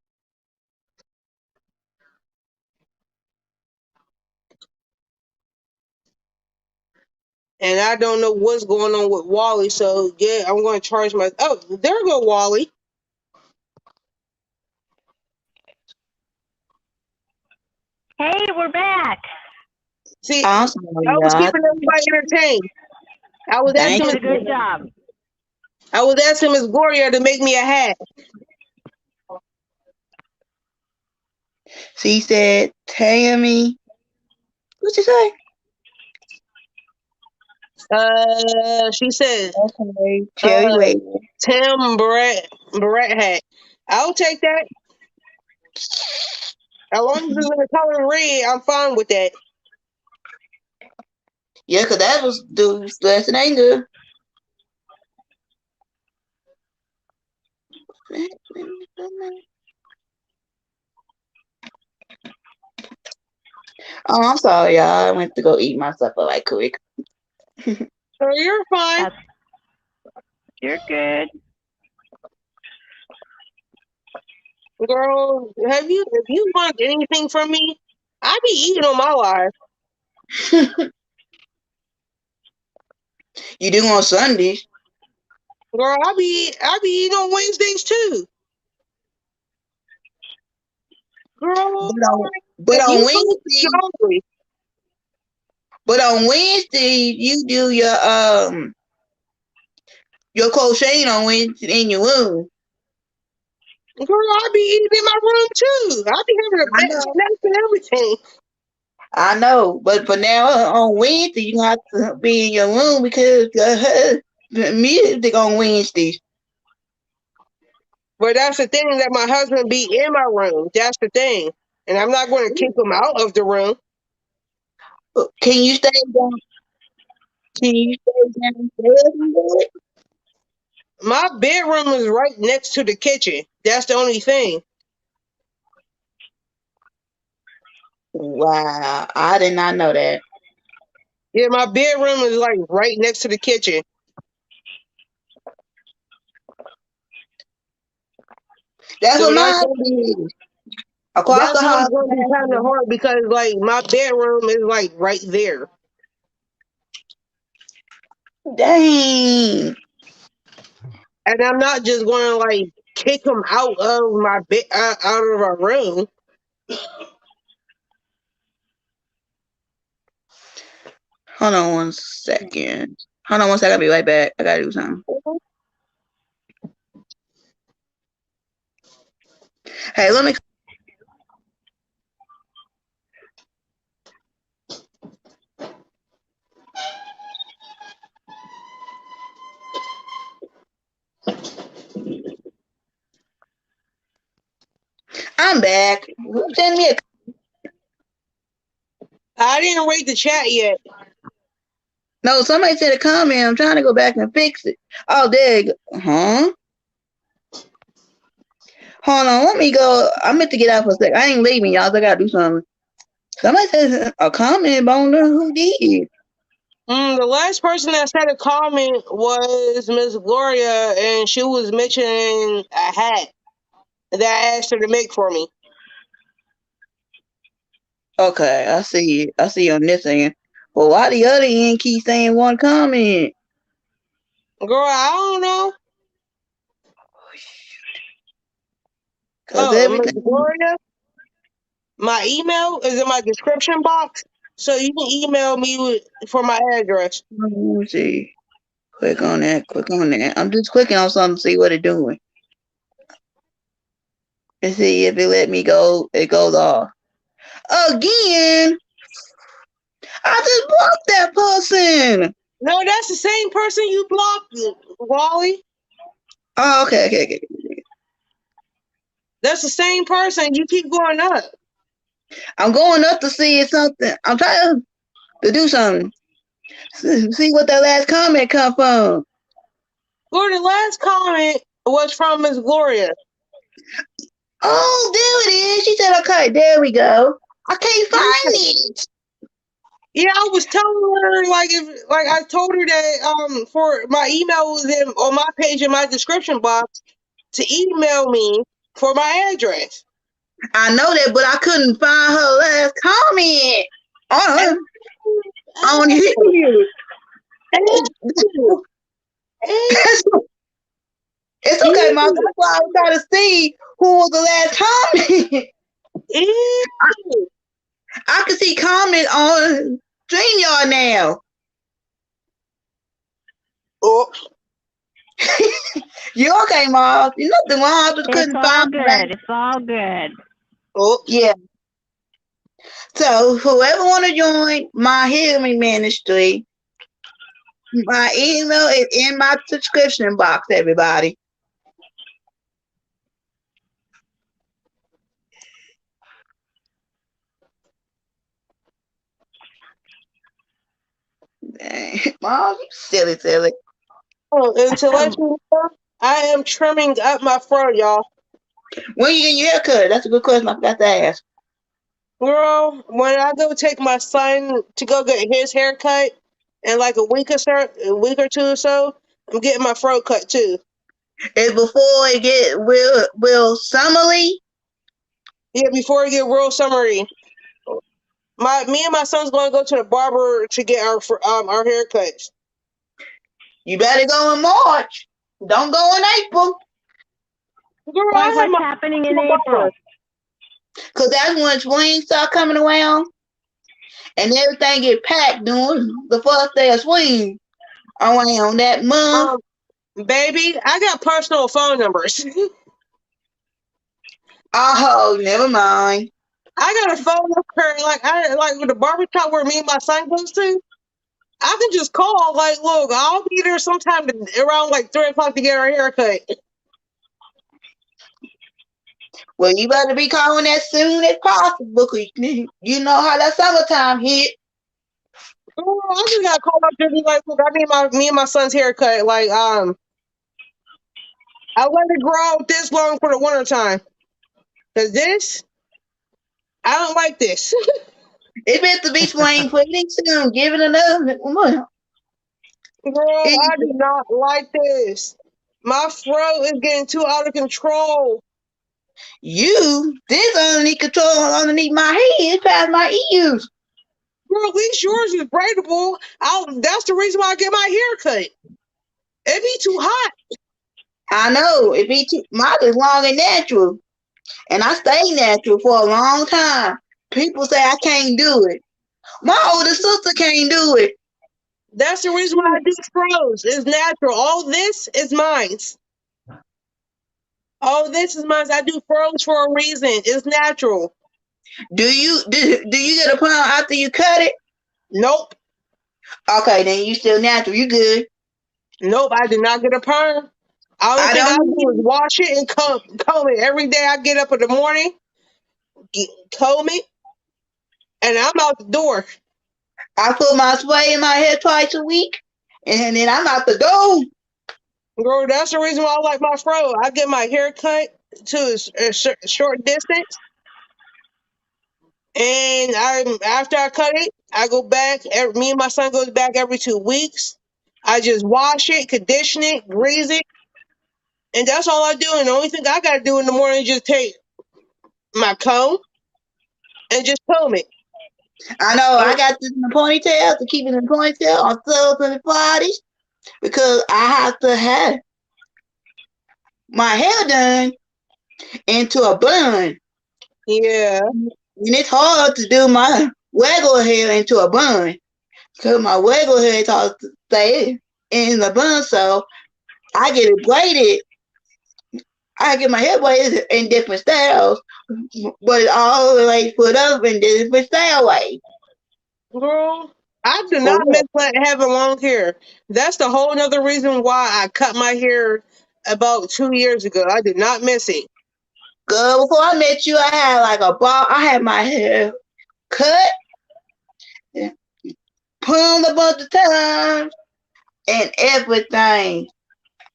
And I don't know what's going on with Wally, so yeah, I'm going to charge my. Oh, there we go, Wally. Hey, we're back. See, Awesome, I was y'all. keeping everybody entertained. I was Thank asking Did a Miss, good job. I was asking Miss Gloria to make me a hat. She said, Tammy. What'd you say? She said, Okay, cherry red. Tim Barrett hat. I'll take that. As long as it's in the color red, I'm fine with that. Yeah, because that was dude's lesson ain't good. Oh, I'm sorry, y'all. I went to go eat my supper right quick. So you're fine. You're good. Girl, if you want anything from me, I be eating on my life. You do on Sundays. Girl, I be eating on Wednesdays too. Girl, But if on you Wednesday, hungry, you do your crocheting on Wednesday in your room. girl, I be eating in my room too. I be having a I bed know. snacks and everything. I know, but for now on Wednesday you have to be in your room because the music on Wednesdays. But that's the thing that my husband be in my room. That's the thing. And I'm not going to kick him out of the room. Can you stay down? Can you stay downstairs and do it? My bedroom is right next to the kitchen. That's the only thing. Wow, I did not know that. Yeah, my bedroom is like right next to the kitchen. That's So what that's mine is. Across the what's hall. going to be kind of hard because like my bedroom is like right there. Dang. And I'm not just going to like kick him out of my bed, out of our room. Hold on one second. Hold on one second. I'll be right back. I gotta do something. Hey, let me. I'm back. Send me a. I didn't rate the chat yet. No, somebody said a comment. I'm trying to go back and fix it. Oh, there you go. Huh? Hold on, let me go. I meant to get out for a sec. I ain't leaving, y'all. So I gotta do something. Somebody said a comment, but I don't know who did. The last person that said a comment was Miss Gloria, and she was mentioning a hat that I asked her to make for me. Okay, I see it. I see you on this end. Well, why the other end keep saying one comment? Girl, I don't know. Cause Miss everything. Gloria, my email is in my description box, so you can email me for my address. Let me see. Click on that. Click on that. I'm just clicking on something to see what it's doing. And see if it let me go. It goes off. Again. I just blocked that person. No, that's the same person you blocked, Wally. Oh, okay. That's the same person. You keep going up. I'm going up to see if something. I'm trying to do something. See what that last comment come from. Gloria, the last comment was from Miss Gloria. Oh, there it is. She said, okay, there we go. I can't find it. Yeah, I was telling her like I told her that for my email was on my page in my description box to email me for my address. I know that, but I couldn't find her last comment on here. It's okay, Mom. That's why I was trying to see who was the last comment. I can see comment on StreamYard now. Oh. You okay, Mom? You nothing wrong. I just couldn't find good. It's all good. Oh. Yeah. So whoever want to join my healing ministry, my email is in my description box, everybody. Mom, you silly. Oh, and to let you know, I am trimming up my fro, y'all. When you get your haircut? That's a good question I forgot to ask. Girl, when I go take my son to go get his haircut in like a week or two or so, I'm getting my fro cut too. It's before it get real summery. Yeah, before it get real summery. Me and my son's going to go to the barber to get our haircuts. You better go in March. Don't go in April. Girl, What's happening in April? Because that's when spring start coming around and everything get packed during the first day of spring around that month. Baby, I got personal phone numbers. Oh, never mind. I got a phone number like with the barber shop where me and my son goes to. I can just call, like, look, I'll be there sometime around like 3 o'clock to get our haircut. Well, you better be calling as soon as possible because you know how that summertime hit. Girl, I just gotta call up there and be like, look, I need me and my son's haircut. Like, I let it grow out this long for the winter time. Cause this, I don't like this. It meant to be spring pretty soon. Give it another month. Girl, I do not like this. My fro is getting too out of control. This underneath control underneath my head, past my ears. Girl, at least yours is braidable. That's the reason why I get my hair cut. It be too hot. I know. Mine is long and natural. And I stay natural for a long time. People say I can't do it. My older sister can't do it. That's the reason why I do froze. It's natural. All this is mine. All this is mine. I do froze for a reason. It's natural. Do you get a perm after you cut it? Nope. Okay, then you still natural. You good. Nope, I did not get a perm. All I do is wash it and comb it. Every day I get up in the morning, comb it, and I'm out the door. I put my spray in my hair twice a week, and then I'm out the door. Girl, that's the reason why I like my fro. I get my hair cut to a short distance, and after I cut it, I go back. Me and my son goes back every 2 weeks. I just wash it, condition it, grease it, and that's all I do. And the only thing I gotta do in the morning is just take my comb and just comb it. I know I got this in the ponytail to keep it in the ponytail on Thursdays and Fridays because I have to have my hair done into a bun. Yeah. And it's hard to do my regular hair into a bun because my regular hair is hard to stay in the bun. So I get it braided. I get my hair braided in different styles, but it's all the way put up in different style ways. Girl, I do For not real. miss having long hair. That's the whole nother reason why I cut my hair about 2 years ago. I did not miss it. Girl, before I met you, I had like a ball. I had my hair cut, pulled a bunch of times, and everything.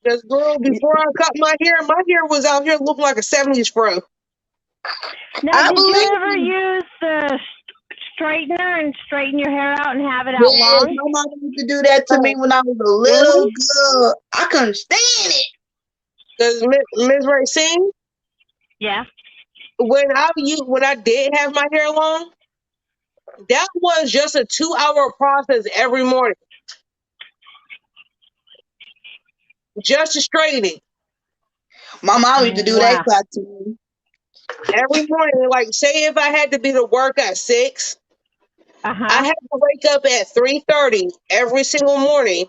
Because, girl, before I cut my hair was out here looking like a 70s fro. Now, I did you believe ever you. use the straightener and straighten your hair out and have it out Yes, long? my mama used to do that to me when I was a little girl. I couldn't stand it. Because Ms. Racine, Yeah. when I did have my hair long, that was just a 2-hour process every morning. Just to straighten it. My mom used to do that Wow. crap to me. Every morning. Like, say if I had to be to work at 6, I Uh-huh. had to wake up at 3:30 every single morning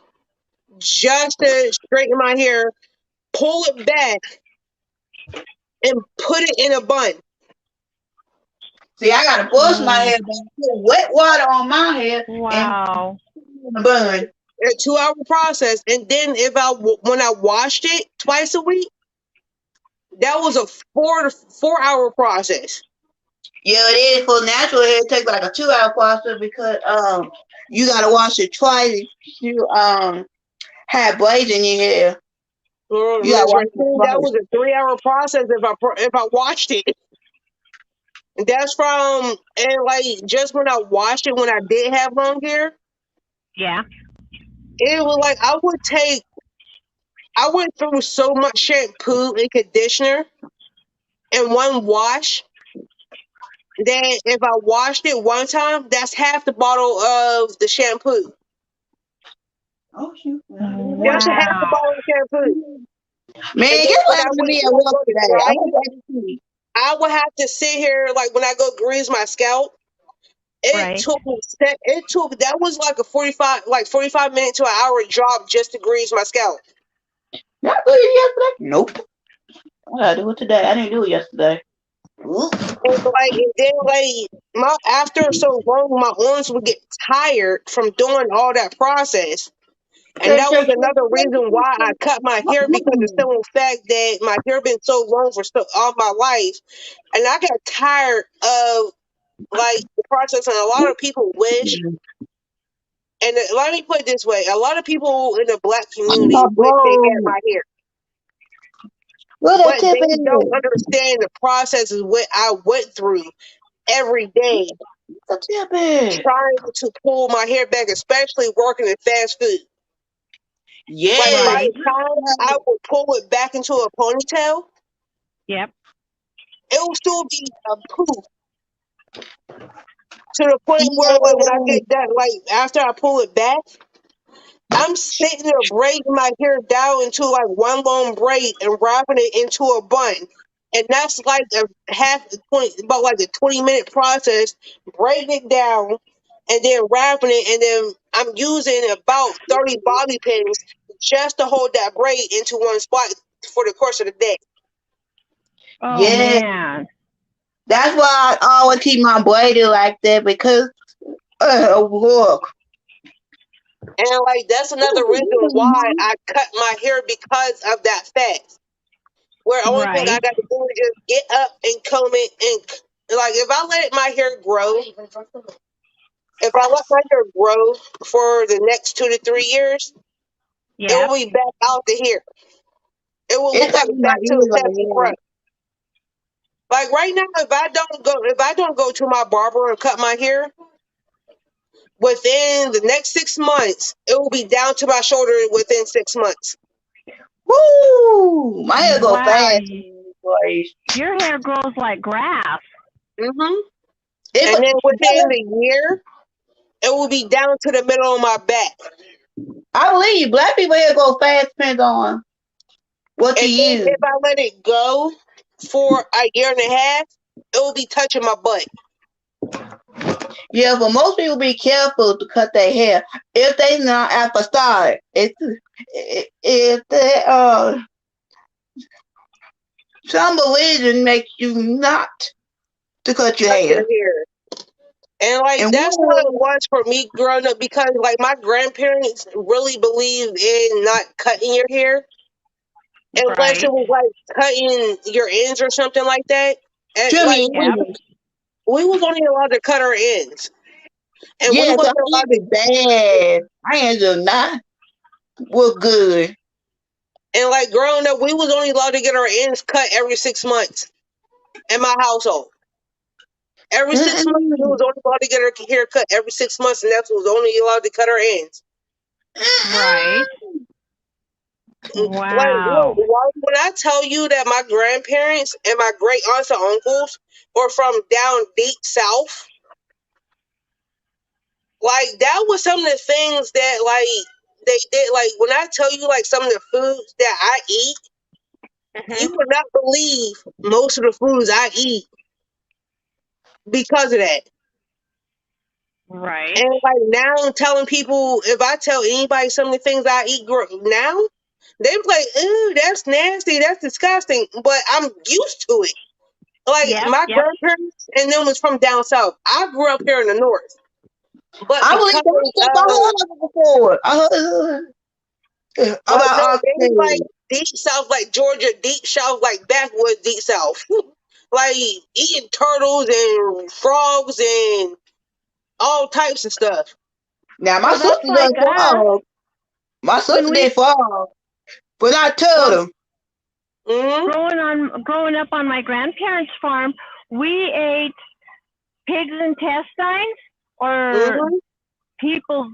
just to straighten my hair, pull it back, and put it in a bun. See, I gotta brush my hair back, put wet water on my hair, and Wow. put it in a bun. A 2-hour process. And then when I washed it twice a week, that was a 4 hour process. Yeah, it is for natural hair. It takes like a 2 hour process because you gotta wash it twice if you have braids in your hair. Girl, You gotta Ms. wash it Racine, that twice. was a 3 hour process if I washed it. That's from and like just when I washed it when I did have long hair, Yeah. it was like I went through so much shampoo and conditioner in one wash that if I washed it one time, that's half the bottle of the shampoo. Oh shoot. Just half the Wow. bottle of shampoo. Man, And then guess what when I happened to went me when at I work go to today? dry I it, went back to sleep. I would have to sit here like when I go grease my scalp. It Right. took that was like a 45 minute to an hour job just to grease my scalp. Did I do it yesterday? Nope. I gotta do it today. I didn't do it yesterday. Oop. And then my after so long, my arms would get tired from doing all that process, and that was another reason why I cut my hair because of the simple fact that my hair been so long for all my life, and I got tired of like the process. And a lot of people wish, and let me put it this way: a lot of people in the black community My wish they had bro. my hair, Where that but tip they don't is? understand the processes what I went through every day The tip is. trying to pull my hair back, especially working in fast food. Like by Yes. Right. the time I would pull it back into a ponytail, Yep. it will still be a poof to the point where like when I Yes. get that like after I pull it back, I'm sitting there braiding my hair down into like one long braid and wrapping it into a bun. And that's like about like a 20-minute process, braiding it down and then wrapping it. And then I'm using about 30 bobby pins just to hold that braid into one spot for the course of the day. Oh, Yes. man. That's why I always keep my braided like that because look. And like that's another reason why I cut my hair because of that fact. Where only thing I Right. got to do is just get up and comb it and like if I let my hair grow, if I let my hair grow for the next 2 to 3 years, it Yep. will be back out to here. It will It's look like a taking my fat to ears a right sexy here. front. Like right now, if I don't go to my barber and cut my hair, within the next 6 months, it will be down to my shoulder within 6 months. Woo! My hair go Wow. fast. Boys. Your hair grows like grass. And It, then within the year, it will be down to the middle of my back. I believe black people hair go fast depends on what you And then use. if I let it go for a year and a half, it will be touching my butt. Yeah, but most people be careful to cut their hair if they not apostolic. If they some religion makes you not to cut your Cut your hair. hair. And like And that's what it was for me growing up, because like my grandparents really believed in not cutting your hair unless it was like cutting your ends or something like that. And like trimming Yep. we was only allowed to cut our ends, and we yeah, so wasn't allowed I to. bad. My hands do not look good. And like growing up, we was only allowed to get our ends cut every 6 months in my household. Every 6 months, we was only allowed to get our hair cut every 6 months, and that's was only allowed to cut our ends. Right. Like, Wow. when I tell you that my grandparents and my great aunts and uncles were from down deep south, like that was some of the things that like they did. Like when I tell you like some of the foods that I eat, you would not believe most of the foods I eat because of that. Right. And like now I'm telling people, if I tell anybody some of the things I eat now, they be like, "Ooh, that's nasty, that's disgusting." But I'm used to it. Like Yep. my Yep. grandparents and them was from down south. I grew up here in the north, but I believe because that stuff I heard of it before. I heard like no, about they was like Australia. deep south, like Georgia, deep south, like backwoods, deep south, like eating turtles and frogs and all types of stuff. Now my Well, that's sister like done frog. My sister When we- did frog, but I told them. growing up on my grandparents' farm, we ate pigs' intestines or people's,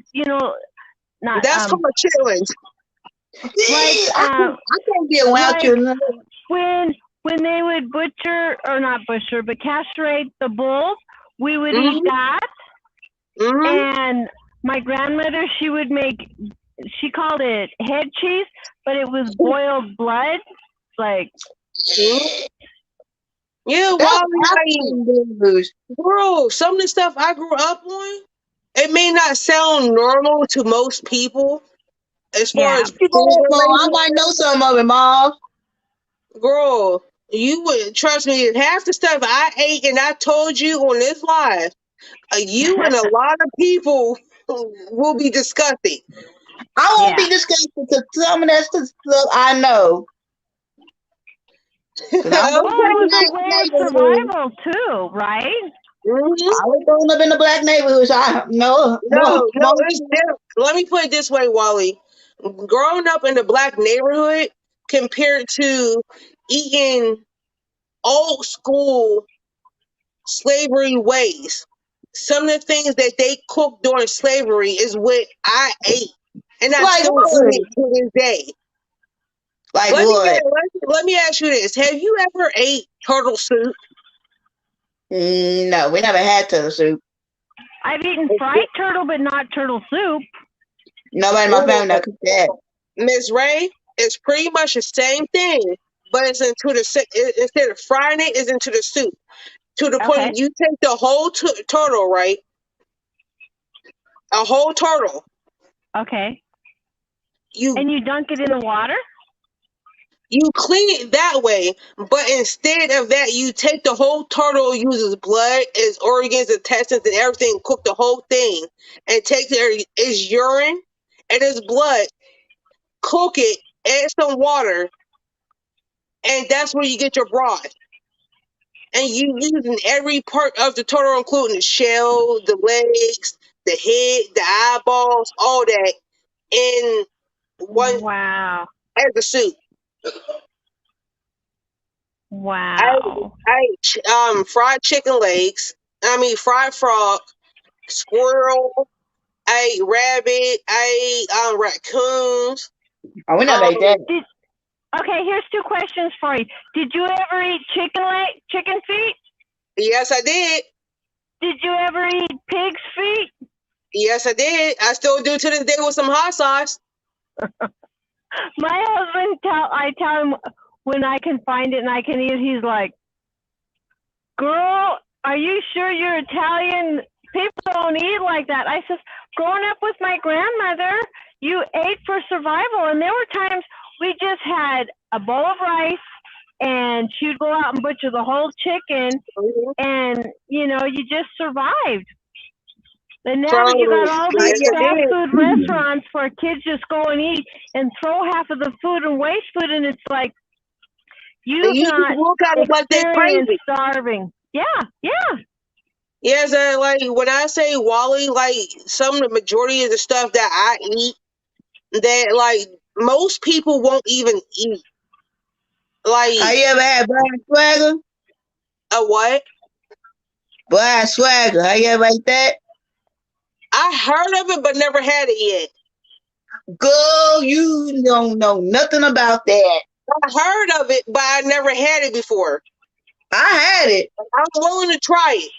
not That's called chillings. I can't be around like children. when they would butcher, or not butcher, but castrate the bulls, we would eat that. And my grandmother, she would make, she called it head cheese, but it was boiled blood, like. Yeah, bro, some of the stuff I grew up on, it may not sound normal to most people as far as food I might know some of it, Mom. Girl, you would trust me. Half the stuff I ate and I told you on this live, you and a lot of people will be disgusting. I won't be disgusted because some of that stuff I know. Well, it was a way of survival too, right? I was growing up in the black neighborhood, so I know. No, let me put it this way, Wally. Growing up in the black neighborhood compared to eating old school slavery ways, some of the things that they cooked during slavery is what I ate, and I still eat it to this day. Like let me ask you this: have you ever ate turtle soup? No, we never had turtle soup. I've eaten fried turtle, but not turtle soup. Nobody in my family that cooked that. Miss Ray, it's pretty much the same thing, but it's instead of frying it, it's into the soup. To the point you take the whole turtle, right? A whole turtle. Okay. And you dunk it in the water? You clean it that way, but instead of that, you take the whole turtle, uses blood, its organs, intestines, and everything, cook the whole thing, and take its urine and its blood, cook it, add some water, and that's where you get your broth. And you using every part of the turtle, including the shell, the legs, the head, the eyeballs, all that, in one as a soup. Wow. I ate fried chicken legs. I mean fried frog, squirrel. I ate rabbit. I ate raccoons. Oh, we never ate that. Okay, here's 2 questions for you. Did you ever eat chicken feet? Yes, I did. Did you ever eat pig's feet? Yes, I did. I still do to this day with some hot sauce. My husband, I tell him when I can find it and I can eat, he's like, girl, are you sure you're Italian? People don't eat like that. I says, growing up with my grandmother, you ate for survival. And there were times we just had a bowl of rice and she'd go out and butcher the whole chicken and, you just survived. And now you got all these fast food restaurants where kids just go and eat and throw half of the food and waste food, and it's like you've not experienced starving. Yeah. Yes, like when I say Wally, like some of the majority of the stuff that I eat that like most people won't even eat. Like, have you ever had Black Swagger? A what? Black Swagger. Have you ever ate that? I heard of it, but never had it yet. Girl, you don't know nothing about that. I heard of it, but I never had it before. I had it. I'm willing to try it.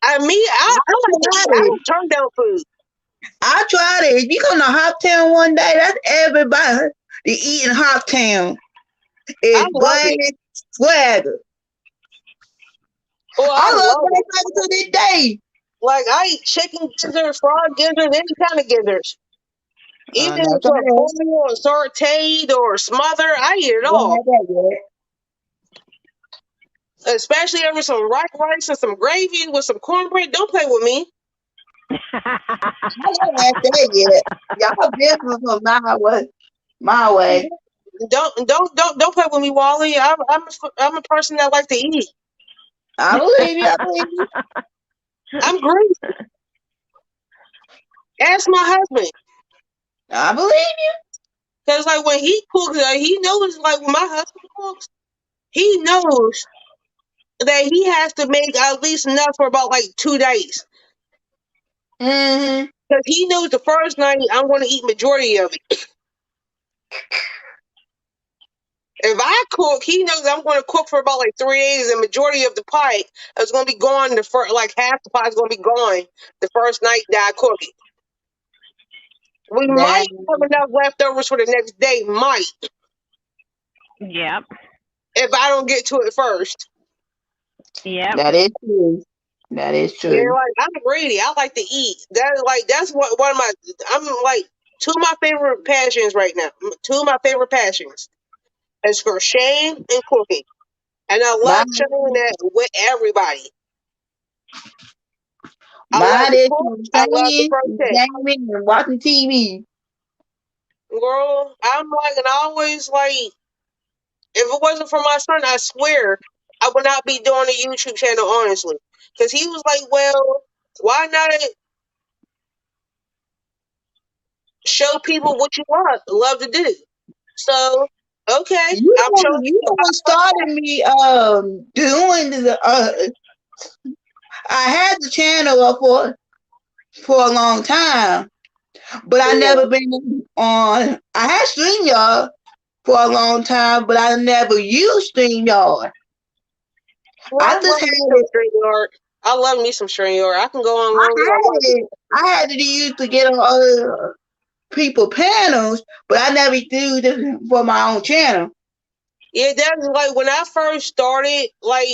I don't turn down food. I tried it. If you go to Hoptown one day, that's everybody eating Hoptown. It's Black Swagger. Well, I love Black Swagger to this day. Like, I eat chicken gizzards, frog gizzards, any kind of gizzards. Even if it's boiled or sauteed or smothered, I eat it all. Especially over some rice and some gravy with some cornbread. Don't play with me. I don't have that yet. Y'all different from my way. Don't play with me, Wally. I'm a person that like to eat. I believe you. I'm great. Ask my husband. I believe you. Because like when he cooks, he knows like when my husband cooks, he knows that he has to make at least enough for about like 2 days. Because he knows the first night I'm going to eat majority of it. If I cook, he knows I'm going to cook for about like 3 days, and majority of the pie is going to be gone. Like half the pie is going to be gone the first night that I cook it. We might have enough leftovers for the next day. Might. Yep. If I don't get to it first. Yep. That is true. That is true. Yeah, like I'm greedy. I like to eat. That's what one of my. I'm like 2 of my favorite passions right now. 2 of my favorite passions is crocheting and cooking, and I love sharing that with everybody. I love to crochet and watching TV. Girl, I'm like, and I always like, if it wasn't for my son, I swear I would not be doing a YouTube channel, honestly. Because he was like, well, why not show people what you love to do? So, okay. You started me doing the I had the channel up for a long time, but I never been on. I had StreamYard for a long time, but I never used StreamYard. Well, I just had StreamYard. I love me some StreamYard. I can go on. I had to use to get on other people panels, but I never do this for my own channel. Yeah, that's like when I first started. Like,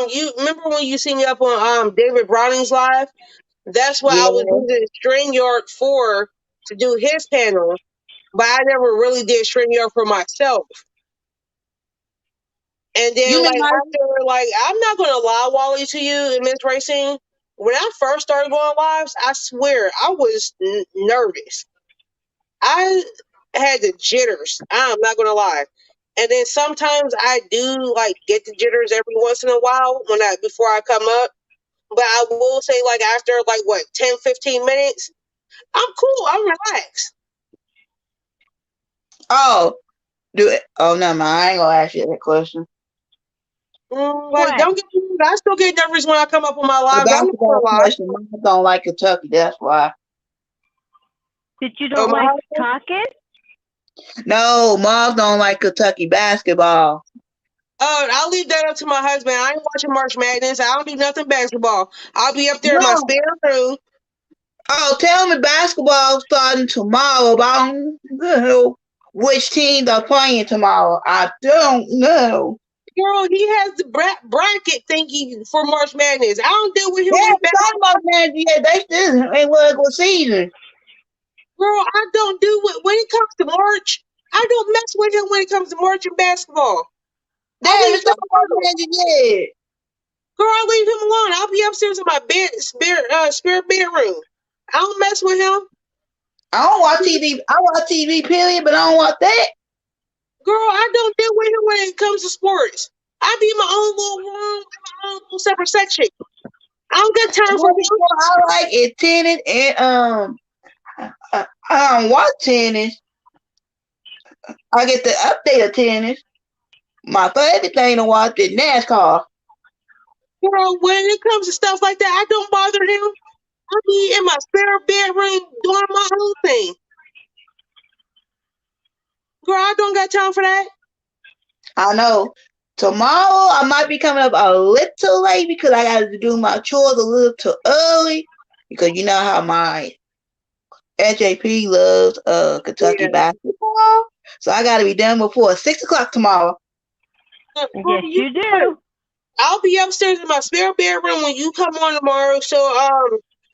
you remember when you see me up on David Browning's live? That's what I was using StreamYard for, to do his panel, but I never really did StreamYard for myself. And then, after, I'm not going to lie, Wally, to you and Miss Racing. When I first started going lives, I swear I was nervous. I had the jitters. I'm not going to lie. And then sometimes I do get the jitters every once in a while before I come up. But I will say, after 10, 15 minutes, I'm cool. I'm relaxed. Oh, do it. Oh, no, I ain't gonna ask you that question. Like, What? don't get me wrong, I still get nervous when I come up on my The lives. I'm not gonna basketball lie. question, Mom don't like Kentucky. That's why. That you Oh, don't my like husband? talking? No, Mom don't like Kentucky basketball. I'll leave that up to my husband. I ain't watching March Madness. I don't do nothing basketball. I'll be up there in my No. spare room. Oh, tell me basketball starting tomorrow, but I don't know which teams are playing tomorrow. I don't know. Girl, he has the bracket thingy for March Madness. I don't deal with They him with haven't that. talked about that yet. They still in regular season. Girl, I don't do it when it comes to March. I don't mess with him when it comes to March and basketball. They I leave haven't him talked about alone. that yet. Girl, I leave him alone. I'll be upstairs in my spare bedroom. I don't mess with him. I don't watch TV. I watch TV, period, but I don't watch that. Girl, I don't deal with him when it comes to sports. I be in my own little room, in my own little separate section. I don't got time for Only him. sport I like is tennis and I don't watch tennis. I get the update of tennis. My favorite thing to watch is NASCAR. Girl, when it comes to stuff like that, I don't bother him. I be in my spare bedroom doing my own thing. Girl, I don't got time for that. I know. Tomorrow I might be coming up a little late because I got to do my chores a little too early because you know how my SJP loves Kentucky Yeah. basketball. So I got to be done before 6 o'clock tomorrow. Yes, you do. I'll be upstairs in my spare bedroom when you come on tomorrow. So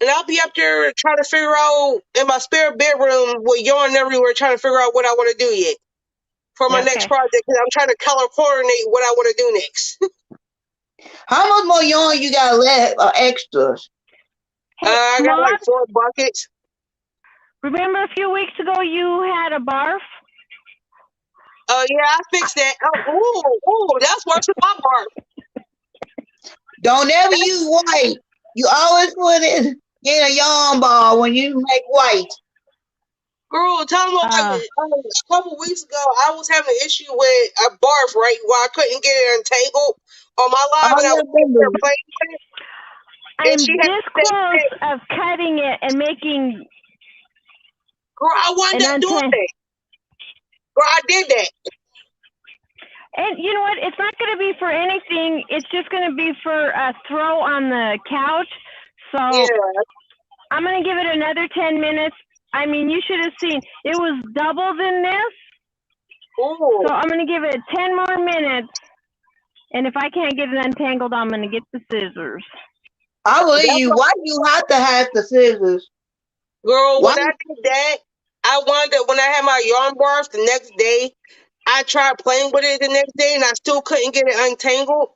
and I'll be up there trying to figure out in my spare bedroom with yarn everywhere, trying to figure out what I want to do yet for my next Okay. project. I'm trying to color coordinate what I want to do next. How much more yarn you got left or extras? Hey, I got Mom, like 4 buckets. remember a few weeks ago you had a barf? Oh yeah, I fixed that. Oh, that's worse than my part. Don't ever use white. You always put it in a yarn ball when you make white. Girl, tell me a couple weeks ago, I was having an issue with a barf, right? Where I couldn't get it untangled on my live, All and I you was have sitting to there do. playing with it, and I'm she had this to say, close of cutting it and making girl, I wound an up doing untangle. that. Girl, I did that. And you know what? It's not going to be for anything. It's just going to be for a throw on the couch. So Yeah. I'm going to give it another 10 minutes. I mean, you should have seen. It was double than this. Ooh. So I'm going to give it 10 more minutes. And if I can't get it untangled, I'm going to get the scissors. I believe That's you. what, Why you have to have the scissors? girl, Why? when I did that, I wound up, when I had my yarn barf the next day, I tried playing with it the next day, and I still couldn't get it untangled.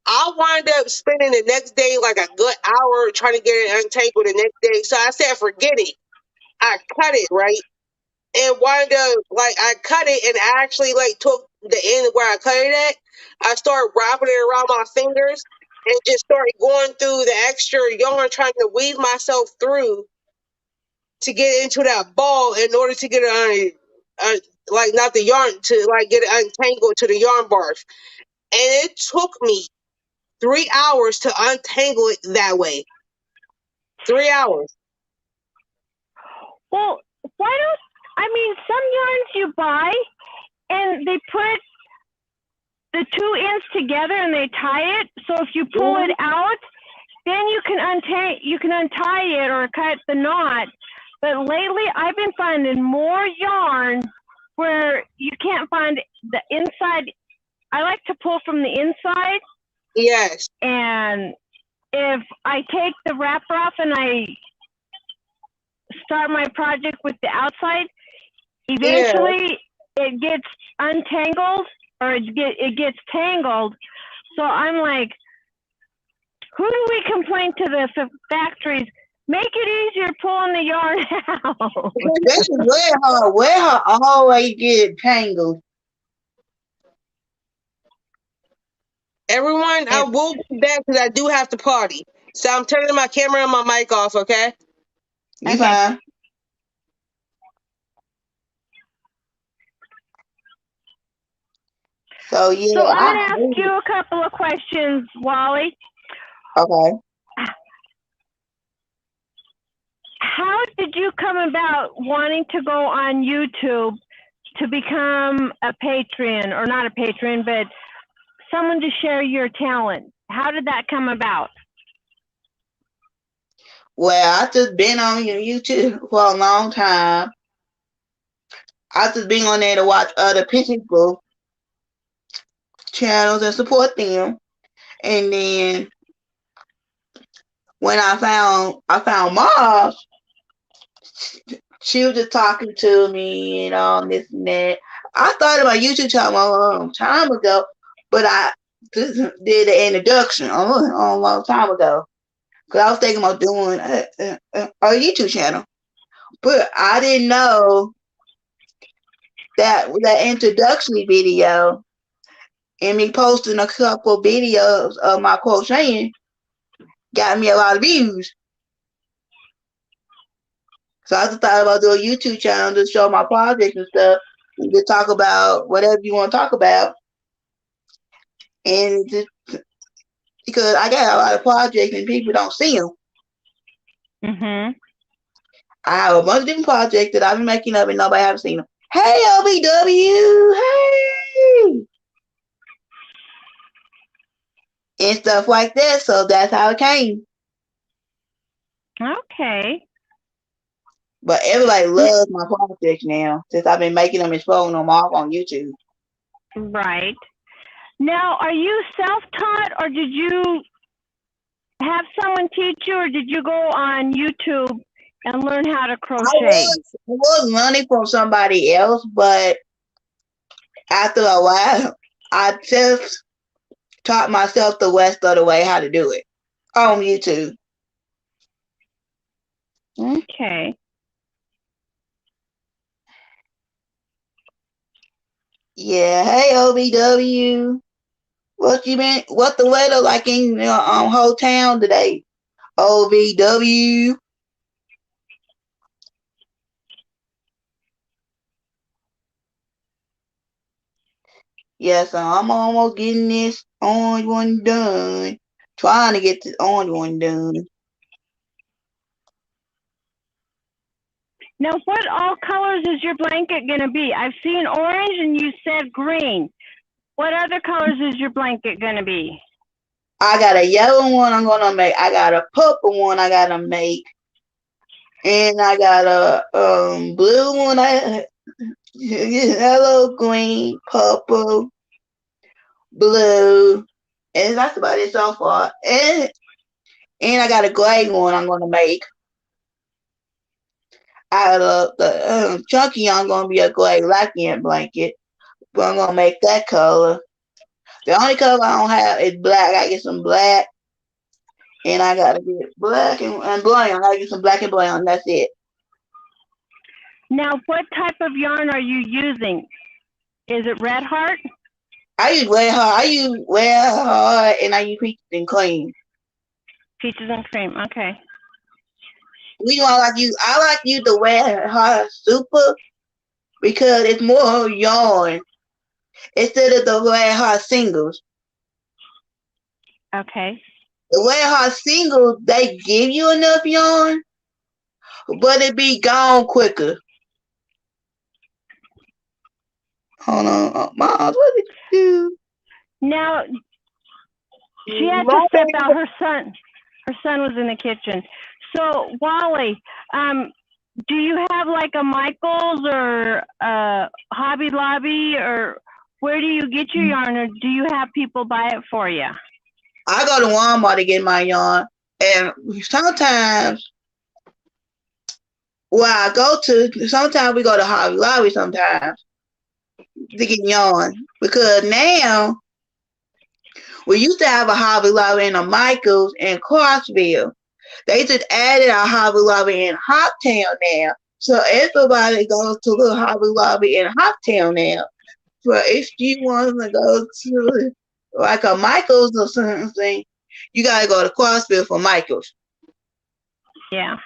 I wound up spending the next day like a good hour trying to get it untangled the next day. So I said, forget it. I cut it, right? And wound up, like, I cut it and I actually, like, took the end where I cut it at. I started wrapping it around my fingers and just started going through the extra yarn, trying to weave myself through to get into that ball in order to get it like, not the yarn, to, like, get it untangled to the yarn barf. And it took me 3 hours to untangle it that way. 3 hours. Well, why don't, I mean, some yarns you buy and they put the two ends together and they tie it. So if you pull it out, then you can untie it or cut the knot. But lately, I've been finding more yarn where you can't find the inside. I like to pull from the inside. Yes. And if I take the wrapper off and I start my project with the outside, eventually it gets untangled or it gets tangled. So I'm like, who do we complain to the factories? Make it easier pulling the yarn out. This is where her always get tangled. Everyone, I will be back because I do have to party. So I'm turning my camera and my mic off, okay? You fine. So yeah, So I'm going to ask you a couple of questions, Wally. Okay. How did you come about wanting to go on YouTube to become a patron, or not a patron, but someone to share your talent? How did that come about? Well, I just been on YouTube for a long time. I just been on there to watch other people channels and support them. And then when I found Mars, she was just talking to me and all this and that. I started my YouTube channel a long time ago, but I just did an introduction a long time ago. Because I was thinking about doing a YouTube channel. But I didn't know that introduction video and me posting a couple videos of my crocheting got me a lot of views. So I just thought about doing a YouTube channel to show my projects and stuff, and to talk about whatever you want to talk about. And just because I got a lot of projects and people don't see them. Mm-hmm. I have a bunch of different projects that I've been making up and nobody haven't seen them. Hey, OBW! Hey! And stuff like that. So that's how it came. Okay. But everybody loves my projects now since I've been making them and showing them off on YouTube. Right. Now, are you self-taught, or did you have someone teach you, or did you go on YouTube and learn how to crochet? I was learning from somebody else, but after a while, I just taught myself the rest of the way how to do it on YouTube. Okay. Yeah. Hey, OBW. What the weather like in your whole town today? OBW. Yeah, so I'm almost getting this orange one done. Trying to get this orange one done. Now, what all colors is your blanket going to be? I've seen orange and you said green. What other colors is your blanket going to be? I got a yellow one I'm going to make. I got a purple one I got to make. And I got a blue one. Yellow, green, purple, blue. And that's about it so far. And I got a gray one I'm going to make. Out of the chunky, I'm going to be a gray lacquer blanket. But I'm going to make that color. The only color I don't have is black. I gotta get some black. And I gotta get black and brown. I gotta get some black and brown. That's it. Now, what type of yarn are you using? Is it Red Heart? I use Red Heart. And I use Peaches and Cream. Peaches and Cream, okay. I like to use the Red Heart Super because it's more yarn instead of the Red Heart singles. Okay. The Red Heart singles, they give you enough yarn, but it be gone quicker. Hold on, Mom, what did you do? Now, she had to step out. Her son was in the kitchen. So, Wally, do you have like a Michaels or a Hobby Lobby, or where do you get your yarn, or do you have people buy it for you? I go to Walmart to get my yarn, and sometimes we go to Hobby Lobby sometimes to get yarn, because now we used to have a Hobby Lobby and a Michaels in Crossville. They just added a Hobby Lobby in Hoptown now, so everybody goes to the Hobby Lobby in Hoptown now. But if you want to go to like a Michaels or something, you gotta go to Crossville for Michaels. Yeah.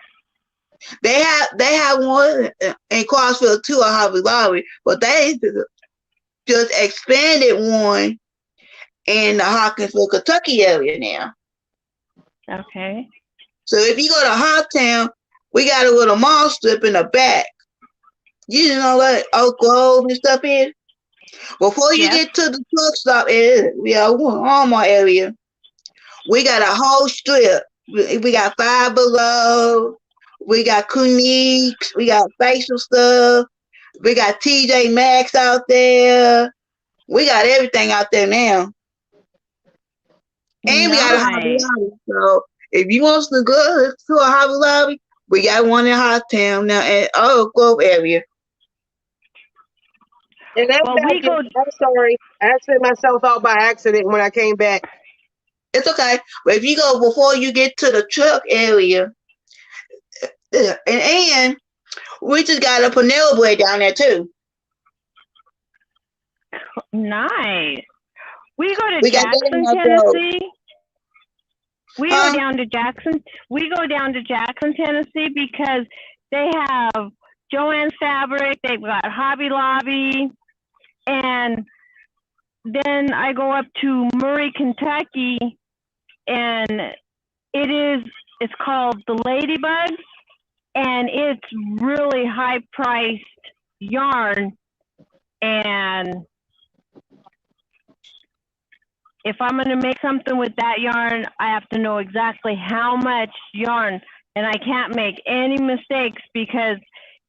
They have one in Crossville too, a Hobby Lobby, but they just expanded one in the Hawkinsville, Kentucky area now. Okay. So if you go to Hoptown, we got a little mall strip in the back. You know what Oak Grove and stuff is? Before you get to the truck stop area, Walmart area, we got a whole strip. We got Five Below, we got Kuniques, we got facial stuff, we got TJ Maxx out there. We got everything out there now. And we got a Hobby Lobby. So if you want to go to a Hobby Lobby, we got one in Hoptown now at Oak Grove area. And that's I'm sorry. I set myself out by accident when I came back. It's okay. But if you go before you get to the truck area, and we just got a Panera Bread down there too. Nice. We go to Jackson, Tennessee. We go down to Jackson. We go down to Jackson, Tennessee, because they have Joann's Fabric. They've got Hobby Lobby, and then I go up to Murray, Kentucky, and it's called the Ladybugs, and it's really high priced yarn. And if I'm going to make something with that yarn, I have to know exactly how much yarn, and I can't make any mistakes because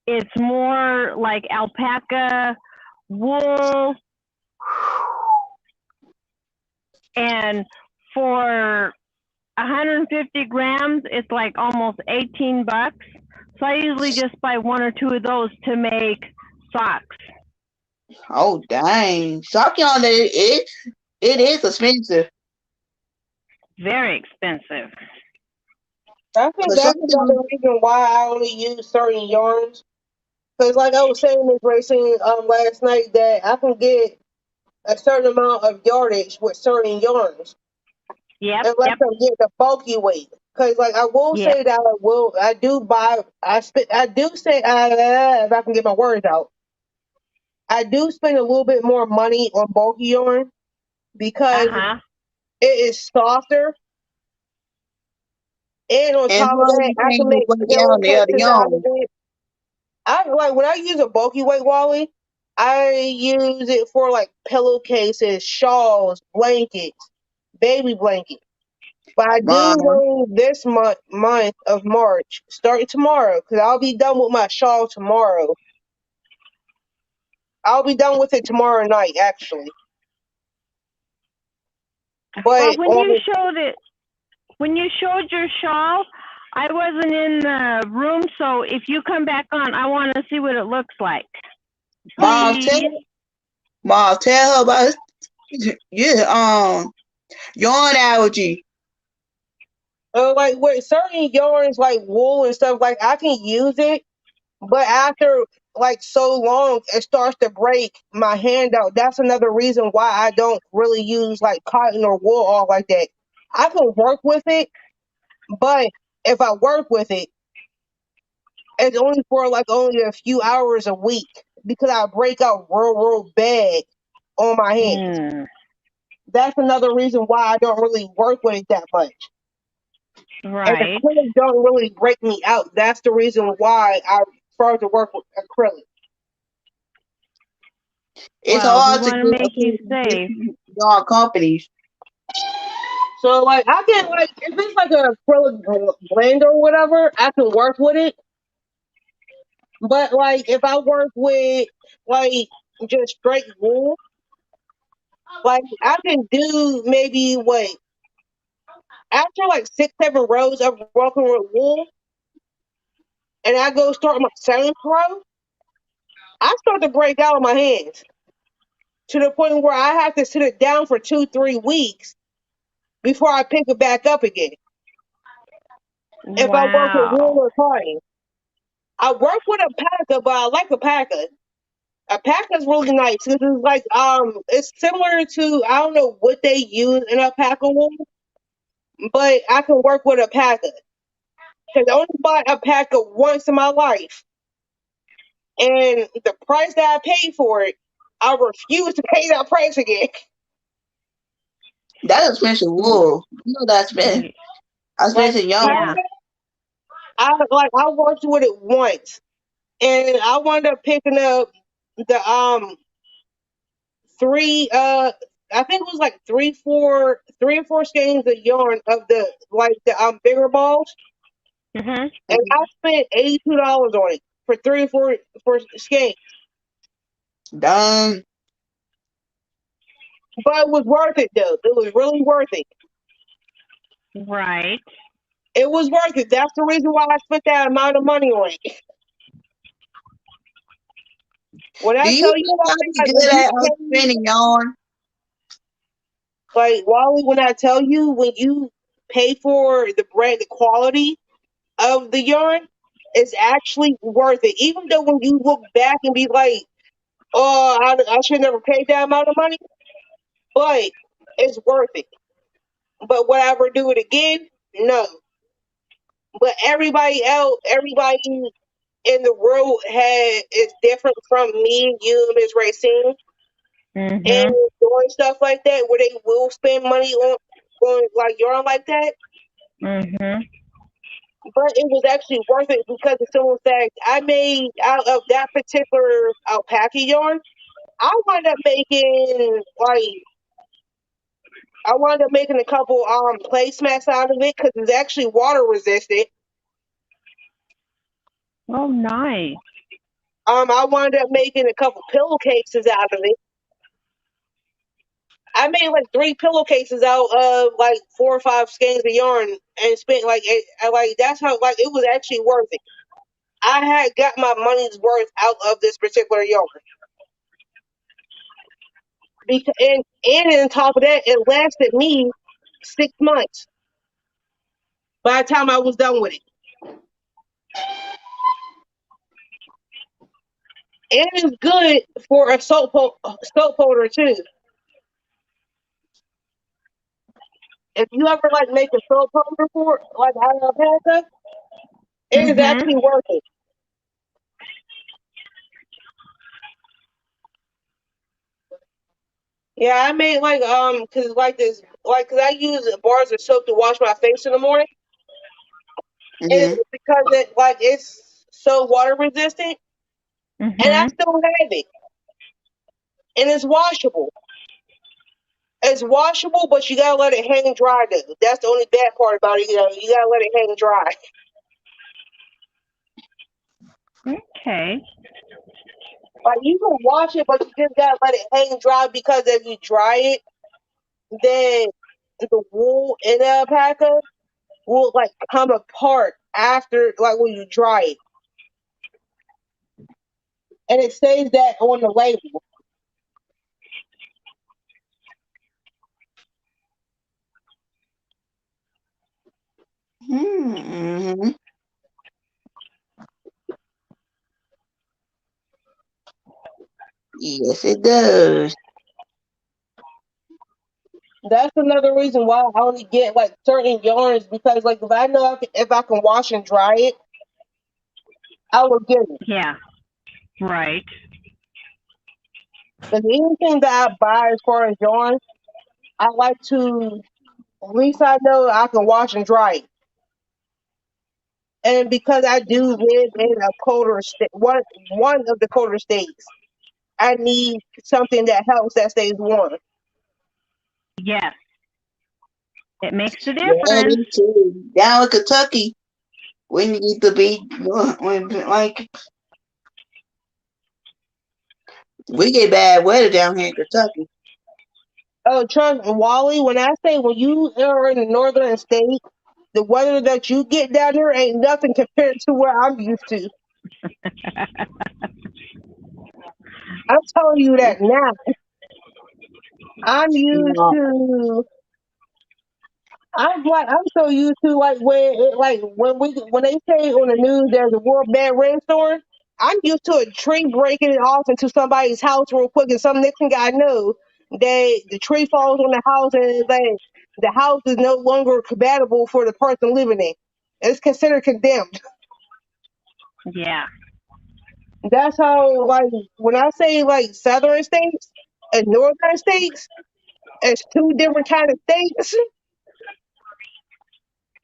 it's more like alpaca, wool, and for 150 grams, it's like almost 18 bucks. So I usually just buy one or two of those to make socks. Oh, dang. Sock yarn, it is expensive. Very expensive. I think that's another reason why I only use certain yarns. Because like I was saying in racing last night, that I can get a certain amount of yardage with certain yarns. Yep. Unless I'm getting a bulky weight. Because like I will say that I do buy, I do say, if I can get my words out, I do spend a little bit more money on bulky yarn because it is softer. And on top of that, I can make pillowcases out of it. When I use a bulky weight Wally, I use it for like pillowcases, shawls, blankets, baby blankets. But I do know this month of March, starting tomorrow, because I'll be done with my shawl tomorrow. I'll be done with it tomorrow night, actually. But when you showed your shawl, I wasn't in the room, so if you come back on, I want to see what it looks like. Mom, tell her about yarn allergy. Like with certain yarns, like wool and stuff, like I can use it, but after like so long, it starts to break my hand out. That's another reason why I don't really use like cotton or wool all like that. I can work with it, but if I work with it, it's only for like only a few hours a week because I break out real bad on my hands. That's another reason why I don't really work with it that much. Right. And acrylic don't really break me out. That's the reason why I prefer to work with acrylic. It's hard to make you safe. Yarn companies. So like I can like if it's like an acrylic blend or whatever, I can work with it. But like if I work with like just straight wool, like I can do maybe after like 6-7 rows of working with wool, and I go start my 7th row, I start to break out on my hands to the point where I have to sit it down for 2-3 weeks before I pick it back up again. If I work with wool or cotton, I work with alpaca, but I like alpaca. Alpaca is really nice. This is like it's similar to I don't know what they use in alpaca wool, but I can work with alpaca because I only bought alpaca once in my life, and the price that I paid for it I refuse to pay that price again. That's expensive wool. You know that's bad. I Like, spent yarn. I worked with it once, and I wound up picking up the three I think it was like three or four skeins of yarn of the bigger balls, and I spent $82 on it for 3 or 4 skeins. Done. But it was worth it though. It was really worth it. Right. It was worth it. That's the reason why I spent that amount of money on it. When I Do you tell think you, I'll be good at spinning yarn? like Wally, when I tell you, when you pay for the brand, the quality of the yarn, it's actually worth it. Even though when you look back and be like, "Oh, I should never paid that amount of money," but it's worth it. But would I ever do it again? No. But everybody in the world is different from me, you, and Miss Racine, and doing stuff like that, where they will spend money on like yarn like that. But it was actually worth it because of simple fact. I made out of that particular alpaca yarn. I wound up making a couple placemats out of it because it's actually water resistant. Oh, nice. I wound up making a couple pillowcases out of it. I made like 3 pillowcases out of like 4 or 5 skeins of yarn and spent that's how it was actually worth it. I had got my money's worth out of this particular yarn. Because and on top of that, it lasted me 6 months by the time I was done with it. And it's good for a soap holder too. If you ever make a soap holder for out of alpaca, it is actually worth it. Yeah, I made cause I use bars of soap to wash my face in the morning, and it's because it's so water resistant, and I still have it, and it's washable. It's washable, but you gotta let it hang dry though. That's the only bad part about it. You gotta let it hang dry. Okay. You can wash it, but you just gotta let it hang dry because if you dry it, then the wool in the alpaca will come apart after when you dry it, and it says that on the label. Yes, it does. That's another reason why I only get certain yarns because if I know if I can wash and dry it, I will get it. Yeah. Right. Because anything that I buy as far as yarn, I like to at least I know I can wash and dry it. And because I do live in a colder state, one of the colder states, I need something that helps that stays warm. Yes. It makes a Yeah, difference. me too. Down in Kentucky, when you get to be we get bad weather down here in Kentucky. Oh, trust me, Wally, when I say when you are in the northern state, the weather that you get down there ain't nothing compared to where I'm used to. I'm telling you that now. I'm used to. I'm so used to when they say on the news there's a world bad rainstorm. I'm used to a tree breaking it off into somebody's house real quick, and some next thing I know, the tree falls on the house, and the house is no longer compatible for the person living in. It's considered condemned. Yeah. That's how, like, when I say like southern states and northern states, it's two different kind of states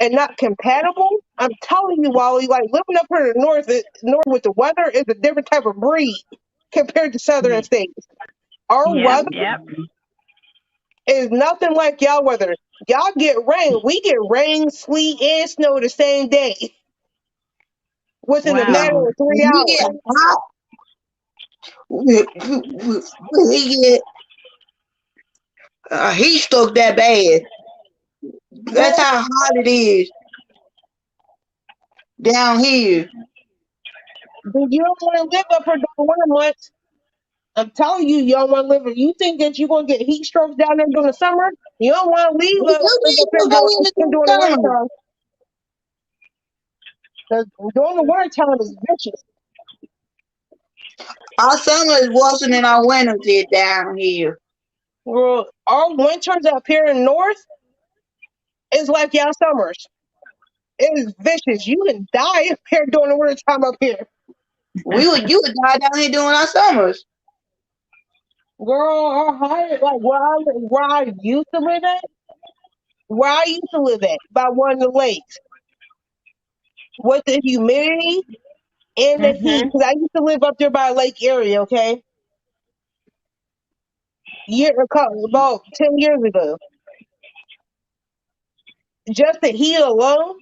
and not compatible. I'm telling you, Wally, like living up here in the north with the weather is a different type of breed compared to southern states. Our Yep, weather yep. is nothing like y'all weather. Y'all get rain. We get rain, sleet, and snow the same day within a Wow. matter Now, of 3 we hours. get hot. We get heat stroke that bad. That's Girl, how hot it is down here. you don't want to live up here during the winter months. I'm telling you, you don't want to live it. You think that you're going to get heat strokes down there during the summer? You don't want to We live do up here get down here in during the the winter summer. time. 'Cause during the winter time is vicious. Our summer is worse than our winters here down here. Well, our winters up here in north is like y'all summers. It is vicious. You can die up here during the winter time up here. You would die down here during our summers. Girl, our higher, like where I used to live at, by one of the lakes, with the humidity and the heat, Mhm. because I used to live up there by Lake Erie, okay? About 10 years ago. Just the heat alone,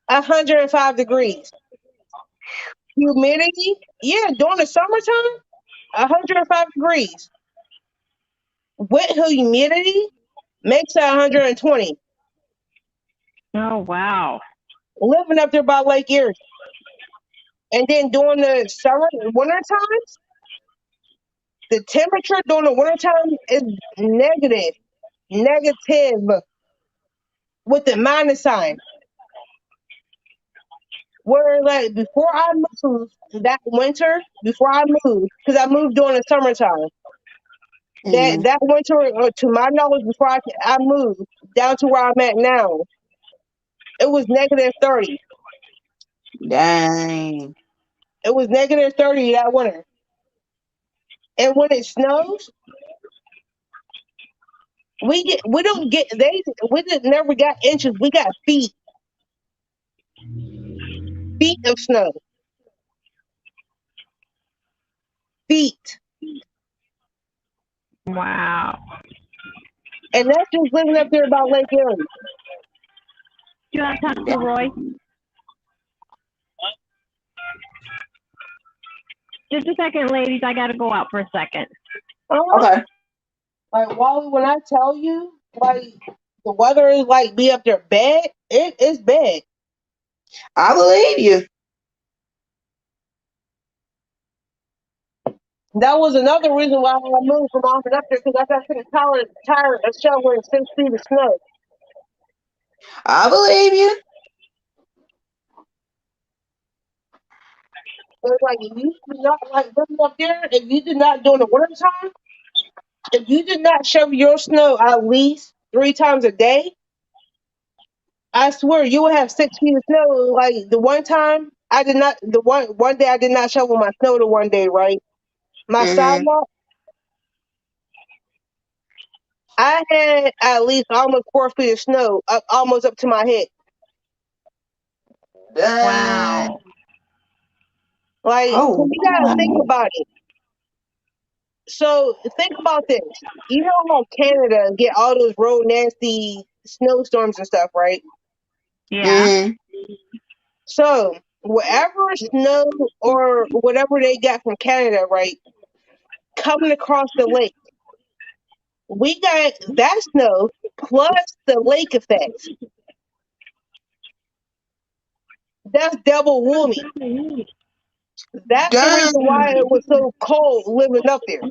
105 degrees. Humidity, yeah, during the summertime, 105 degrees. With humidity, makes it 120. Oh wow. Living up there by Lake Erie. And then during the winter times, the temperature during the wintertime is negative with the minus sign. Where like before I moved that winter, because I moved during the summertime. Mm, That winter, to my knowledge, before I moved down to where I'm at now, it was -30. dang. It was -30 that winter. And when it snows, we don't get never got inches. We got feet of snow, feet, Wow. and that's just living up there about Lake Erie. Do you want to talk to Roy? Just a second, ladies. I gotta go out for a second. Okay. Like Wally, when I tell you, like the weather is like be up there bad, it is bad. I believe you. That was another reason why I moved from off and up there because I got sick and tired of shoveling 6 feet of snow. I believe you. It's like if you did not like living up there, if you did not during the winter time, if you did not shovel your snow at least 3 times a day, I swear you would have 6 feet of snow. Like the one time I did not, the one day I did not shovel my snow. The one day, right, my Mm-hmm. sidewalk, I had at least almost 4 feet of snow, almost up to my head. Dang. Wow. Like, 'cause Oh, you gotta think wow. about it. So think about this. You know how Canada get all those real nasty snowstorms and stuff, right? Yeah. Mm-hmm. So whatever snow or whatever they got from Canada, right, coming across the lake, we got that snow plus the lake effects. That's double whammy. That's the reason why Dang. it was so cold living up there.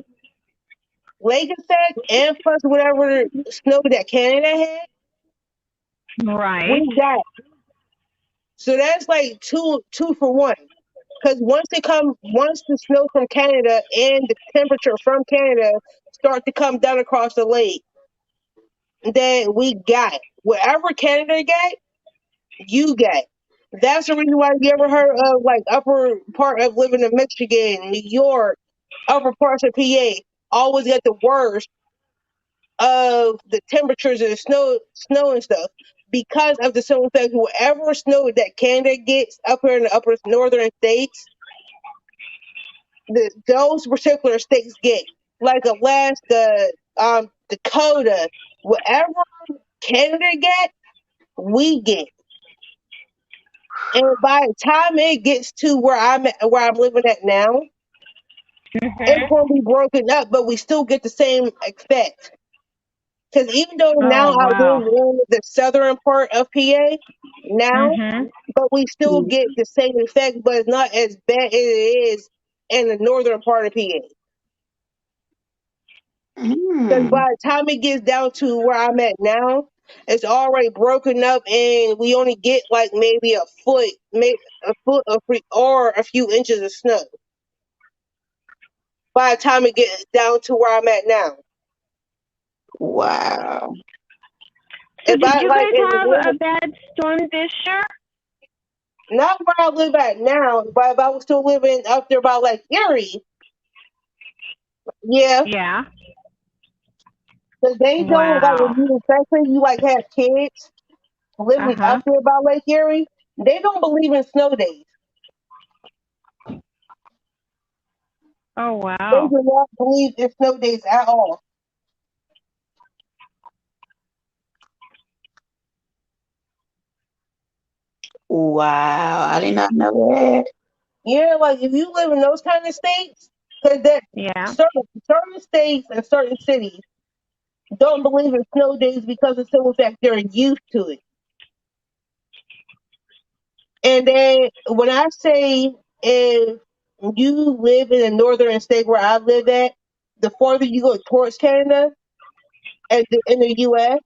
Lake effect and plus whatever snow that Canada had, we Right. got. So that's like two for one. Because once the snow from Canada and the temperature from Canada start to come down across the lake, then we got whatever Canada got, you got. That's the reason why you ever heard of like upper part of living in Michigan, New York, upper parts of PA always get the worst of the temperatures and the snow and stuff because of the snow effect. Whatever snow that Canada gets up here in the upper northern states, those particular states get like Alaska, Dakota, whatever Canada get, we get. And by the time it gets to where I'm living at now, it's Mhm. going to be broken up, but we still get the same effect. Because even though now Oh I live wow. in the southern part of PA now, Mhm. but we still get the same effect, but it's not as bad as it is in the northern part of PA. Because Mm. by the time it gets down to where I'm at now, it's already broken up, and we only get like maybe a foot, maybe a foot or a few inches of snow. By the time it gets down to where I'm at now, Wow. So if did I you like, guys have a bad storm this year? not where I live at now, but if I was still living up there by like Erie, yeah, Yeah. because they don't like if Wow. you, especially if you like have kids living Uh-huh. up there by Lake Erie, they don't believe in snow days. Oh They wow. do not believe in snow days at all. Wow. I did not know that. Yeah, like if you live in those kind of states, because that Yeah. certain states and certain cities don't believe in snow days because of the fact they're used to it. And then when I say if you live in a northern state where I live at, the farther you go towards Canada and in the U.S.,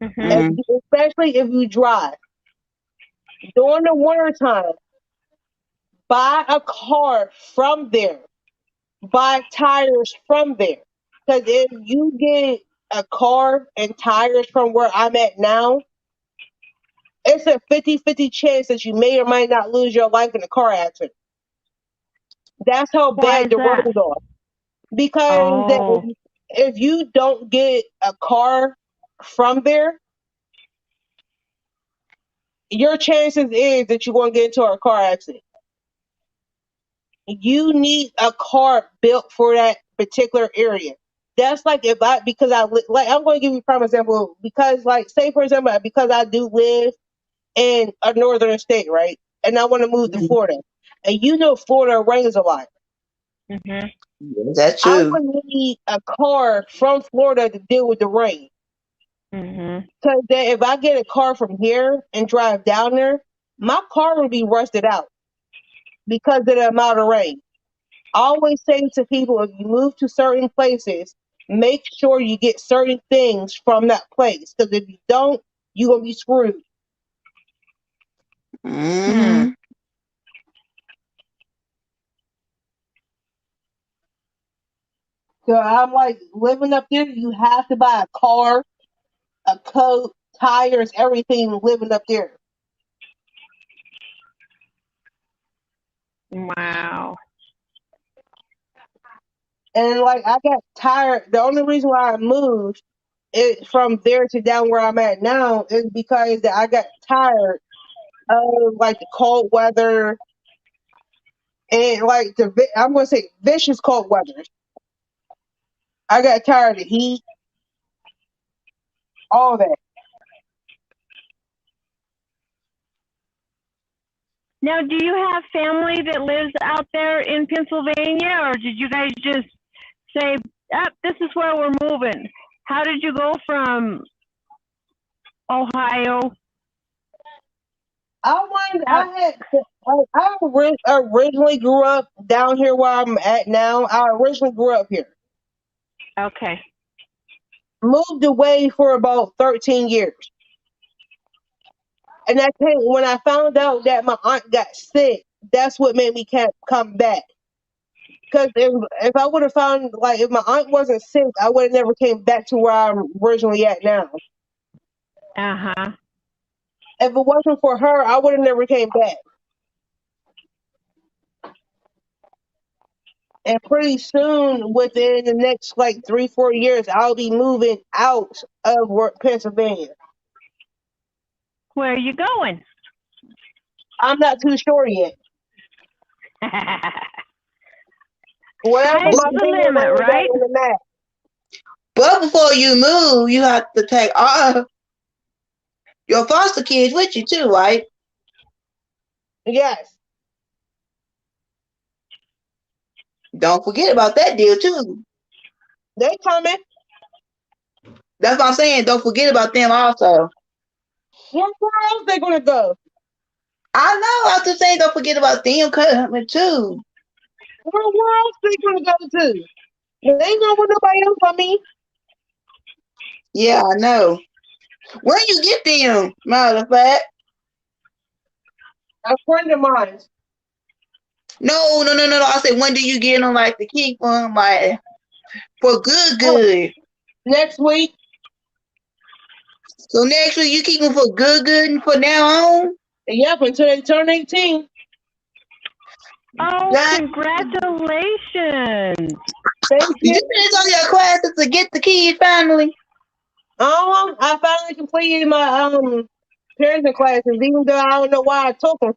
Mhm. Mm. especially if you drive during the winter time, buy a car from there, buy tires from there. Because if you get a car and tires from where I'm at now, it's a 50-50 chance that you may or might not lose your life in a car accident. That's how Why bad is the that? roads are. Because Oh. if you don't get a car from there, your chances is that you're going to get into a car accident. You need a car built for that particular area. That's like if I because I like I'm going to give you a prime example because like say for example because I do live in a northern state, right, and I want to move to Mm. Florida, and you know Florida rains a lot. Mhm. Is that I true? would need a car from Florida to deal with the rain. Mhm. Because if I get a car from here and drive down there, my car will be rusted out because of the amount of rain. I always say to people, if you move to certain places, make sure you get certain things from that place. Because if you don't, you're going to be screwed. Hmm. Mm-hmm. So I'm like, living up there, you have to buy a car, a coat, tires, everything living up there. Wow. And like, I got tired. The only reason why I moved it from there to down where I'm at now is because that I got tired of like the cold weather and like I'm gonna say vicious cold weather. I got tired of the heat, all that. Now, do you have family that lives out there in Pennsylvania, or did you guys just say, this is where we're moving"? How did you go from Ohio out? I originally grew up down here where I'm at now. I originally grew up here. Okay. Moved away for about 13 years. And when I found out that my aunt got sick, that's what made me come back. Because if I would have found like if my aunt wasn't sick, I would have never came back to where I'm originally at now. Uh huh. If it wasn't for her, I would have never came back. And pretty soon, within the next like 3-4 years, I'll be moving out of Pennsylvania. Where are you going? I'm not too sure yet. Whatever Sky's my the finger limit, lands right? on the map. But before you move, you have to take all your foster kids with you too, right? Yes. Don't forget about that deal too. They coming. That's what I'm saying. Don't forget about them also. Where else they gonna go? I know. I'm just saying, don't forget about them coming too. Where else they gonna go to? They ain't going with nobody else but me. Yeah, I know. When you get them, matter of fact. A friend of mine. No. I said, when do you get them, like, to keep them, like, for good? Next week. So next week you keep them for good, and for now on? Yep, until they turn 18. Oh, That, congratulations. Thank did you. you finish all your classes to get the kids finally? I finally completed my parenting classes, even though I don't know why I took them.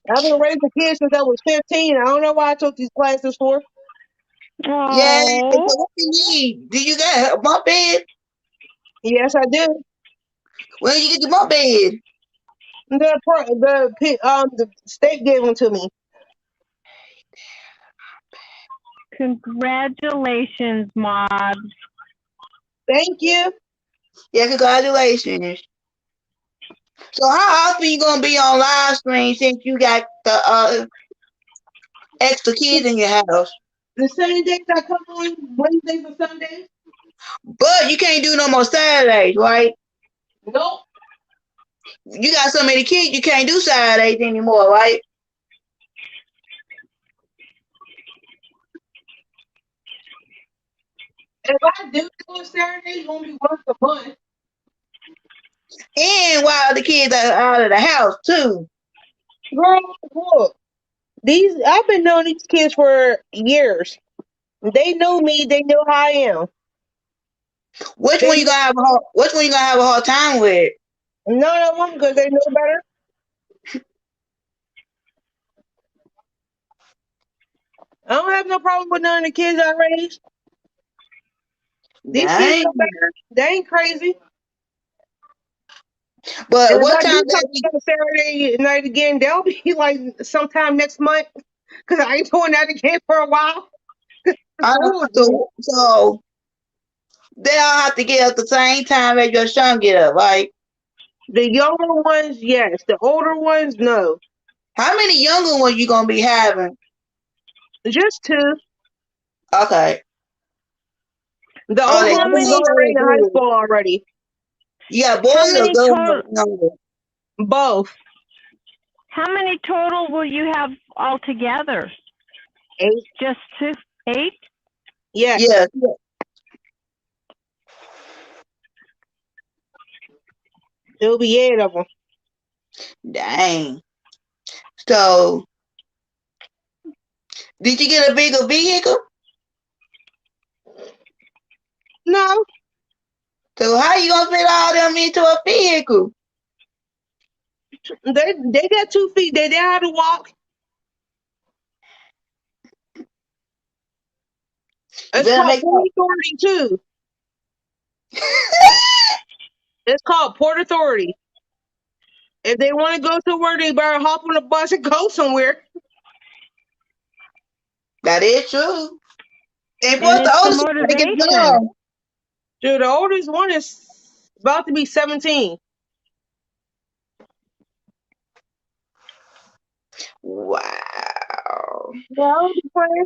I've been raising kids since I was 15. I don't know why I took these classes for. Yeah. So Oh, what do you need? Do you got a bump bed? Yes, I do. When did you get the bump bed? The state gave them to me. congratulations, Mom. Thank you. Yeah, congratulations. So how often you gonna be on live stream since you got the extra kids in your house? The same days I come on, Wednesdays and Sundays. But you can't do no more Saturdays, right? Nope. You got so many kids, you can't do Saturdays anymore, right? If I do a Saturday, it's gonna be once a month. And while the kids are out of the house too. Girl, look. I've been knowing these kids for years. They know me. They know how I am. Which one you gonna have a hard time with? None of them, because they know better. I don't have no problem with none of the kids I raised. These kids Dang. know better. They ain't crazy. But And if what I time do come on Saturday night again, they'll be like sometime next month, because I ain't doing that again for a while. so they all have to get up the same time as your son get up, right? The younger ones, yes. The older ones, no. How many younger ones you gonna be having? Just 2. Okay. The Oh, older they one is boys already in or high girls? school already. You got How boys or many girls total? younger? Both. How many total will you have altogether? 8. Just 2? 8? Yes. Yeah. There'll be 8 of them. Dang. So, did you get a bigger vehicle? No. So how you gonna fit all them into a vehicle? They got 2 feet. They know how to walk. It's called Port Authority too. It's called Port Authority. If they want to go somewhere, they better hop on a bus and go somewhere. That is true. And And what's the it's the oldest one that gets motivation. done? Dude, the oldest one is about to be 17. Wow. Yeah, I'll be playing.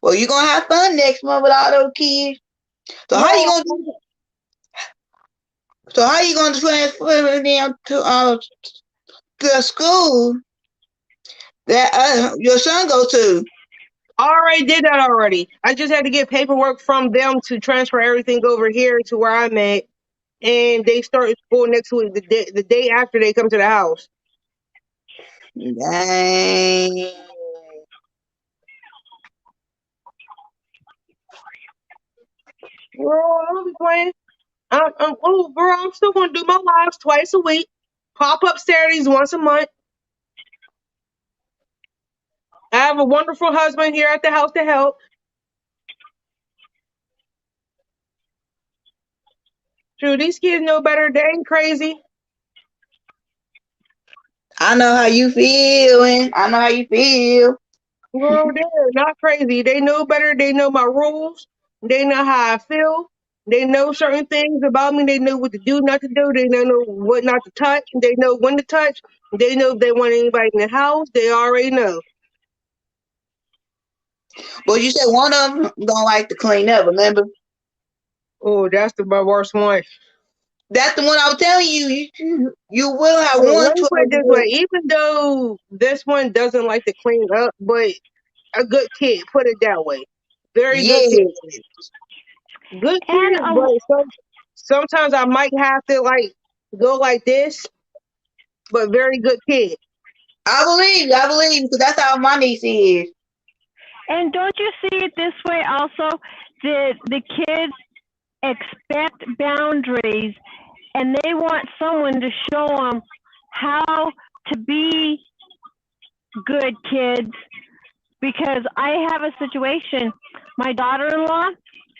Well, you're gonna have fun next month with all those kids. So Yeah. how you gonna do? So how you gonna transfer them to the school that your son go to? I already did that already. I just had to get paperwork from them to transfer everything over here to where I'm at. and they start school next week. The day after they come to the house. Dang. Girl, I don't be playing. Oh, girl, I'm still gonna do my lives twice a week. Pop up Saturdays once a month. I have a wonderful husband here at the house to help. True, these kids know better. They ain't crazy. I know how you feeling. I know how you feel. Girl, they're not crazy. They know better. They know my rules. They know how I feel. They know certain things about me. They know what to do, not to do. They know what not to touch. They know when to touch. They know if they want anybody in the house. They already know. But you said one of them don't like to clean up, remember? Oh, that's my worst one. That's the one I was telling you. You will have Well, one let me put it this 12-year-old. way. Even though this one doesn't like to clean up, but a good kid, put it that way. Very good Yeah. kid. Good And kid, but sometimes I might have to like go like this, but very good kid. I believe, because that's how my niece is. and don't you see it this way also? The kids expect boundaries, and they want someone to show them how to be good kids. Because I have a situation, my daughter-in-law,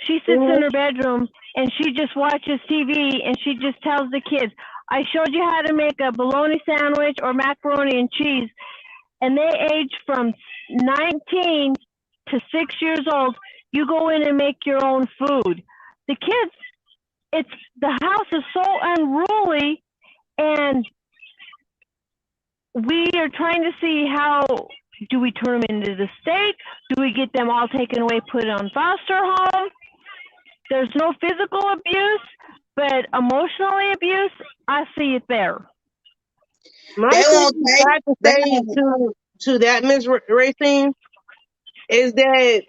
she sits in Mm-hmm. her bedroom and she just watches TV and she just tells the kids, I showed you how to make a bologna sandwich or macaroni and cheese. And they age from 19 to 6 years old. You go in and make your own food. The kids, the house is so unruly, and we are trying to see how do we turn them into the state? Do we get them all taken away, put on foster home? There's no physical abuse, but emotionally abuse, I see it there. My They thing won't take. I have to They say won't. to that Miss Racine is that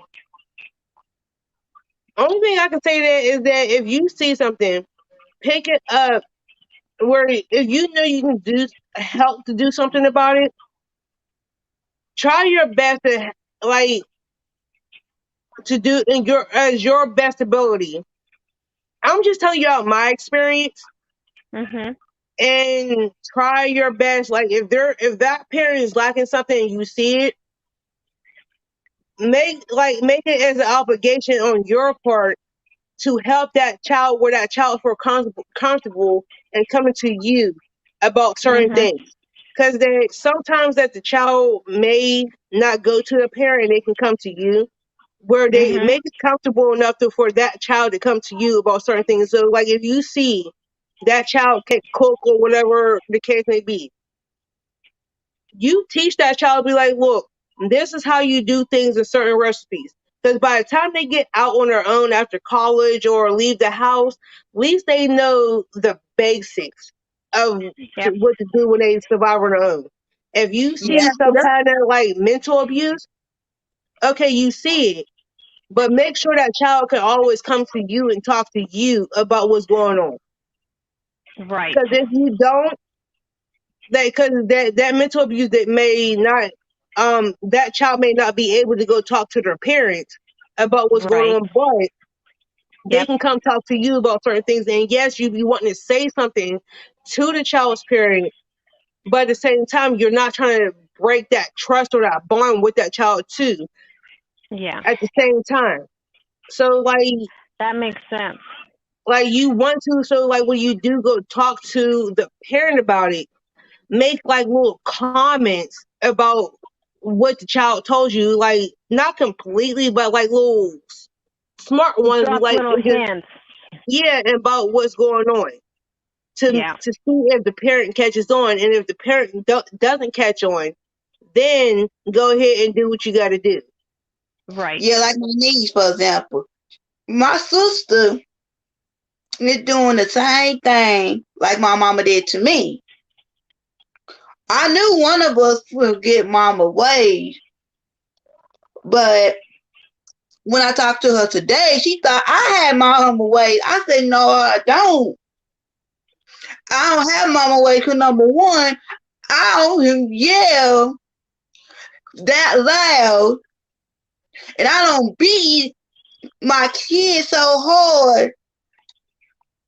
only thing I can say that is that if you see something, pick it up. Where if you know you can do help to do something about it, try your best to like to do in your best ability. I'm just telling you out my experience Mhm. and try your best. Like if that parent is lacking something and you see it, make it as an obligation on your part to help that child where that child feel comfortable and coming to you about certain Mhm. things. Because sometimes that the child may not go to the parent, they can come to you where they Mhm. make it comfortable enough for that child to come to you about certain things. So, like if you see that child can cook or whatever the case may be, you teach that child, be like, look, this is how you do things in certain recipes. Because by the time they get out on their own after college or leave the house, at least they know the basics of Yep. what to do when they survive on their own. If you see Yeah. some kind of like mental abuse, okay, you see it, but make sure that child can always come to you and talk to you about what's going on. Right. Because if you don't, because that mental abuse that may not that child may not be able to go talk to their parents about what's going Right. on, but they Yep. can come talk to you about certain things. And yes, you be wanting to say something to the child's parent, but at the same time, you're not trying to break that trust or that bond with that child too. Yeah. At the same time, so That makes sense. like you want to, so like when you do go talk to the parent about it, make like little comments about what the child told you, like not completely, but like little smart ones, Drop like little and just hints. yeah, about what's going on Yeah. to see if the parent catches on, and if the parent doesn't catch on, then go ahead and do what you got to do. Right. Yeah, like my niece, for example. My sister is doing the same thing like my mama did to me. I knew one of us would get mama ways, but when I talked to her today, she thought I had mama ways. I said, no, I don't. I don't have mama weight because number one, I don't yell that loud, and I don't beat my kid so hard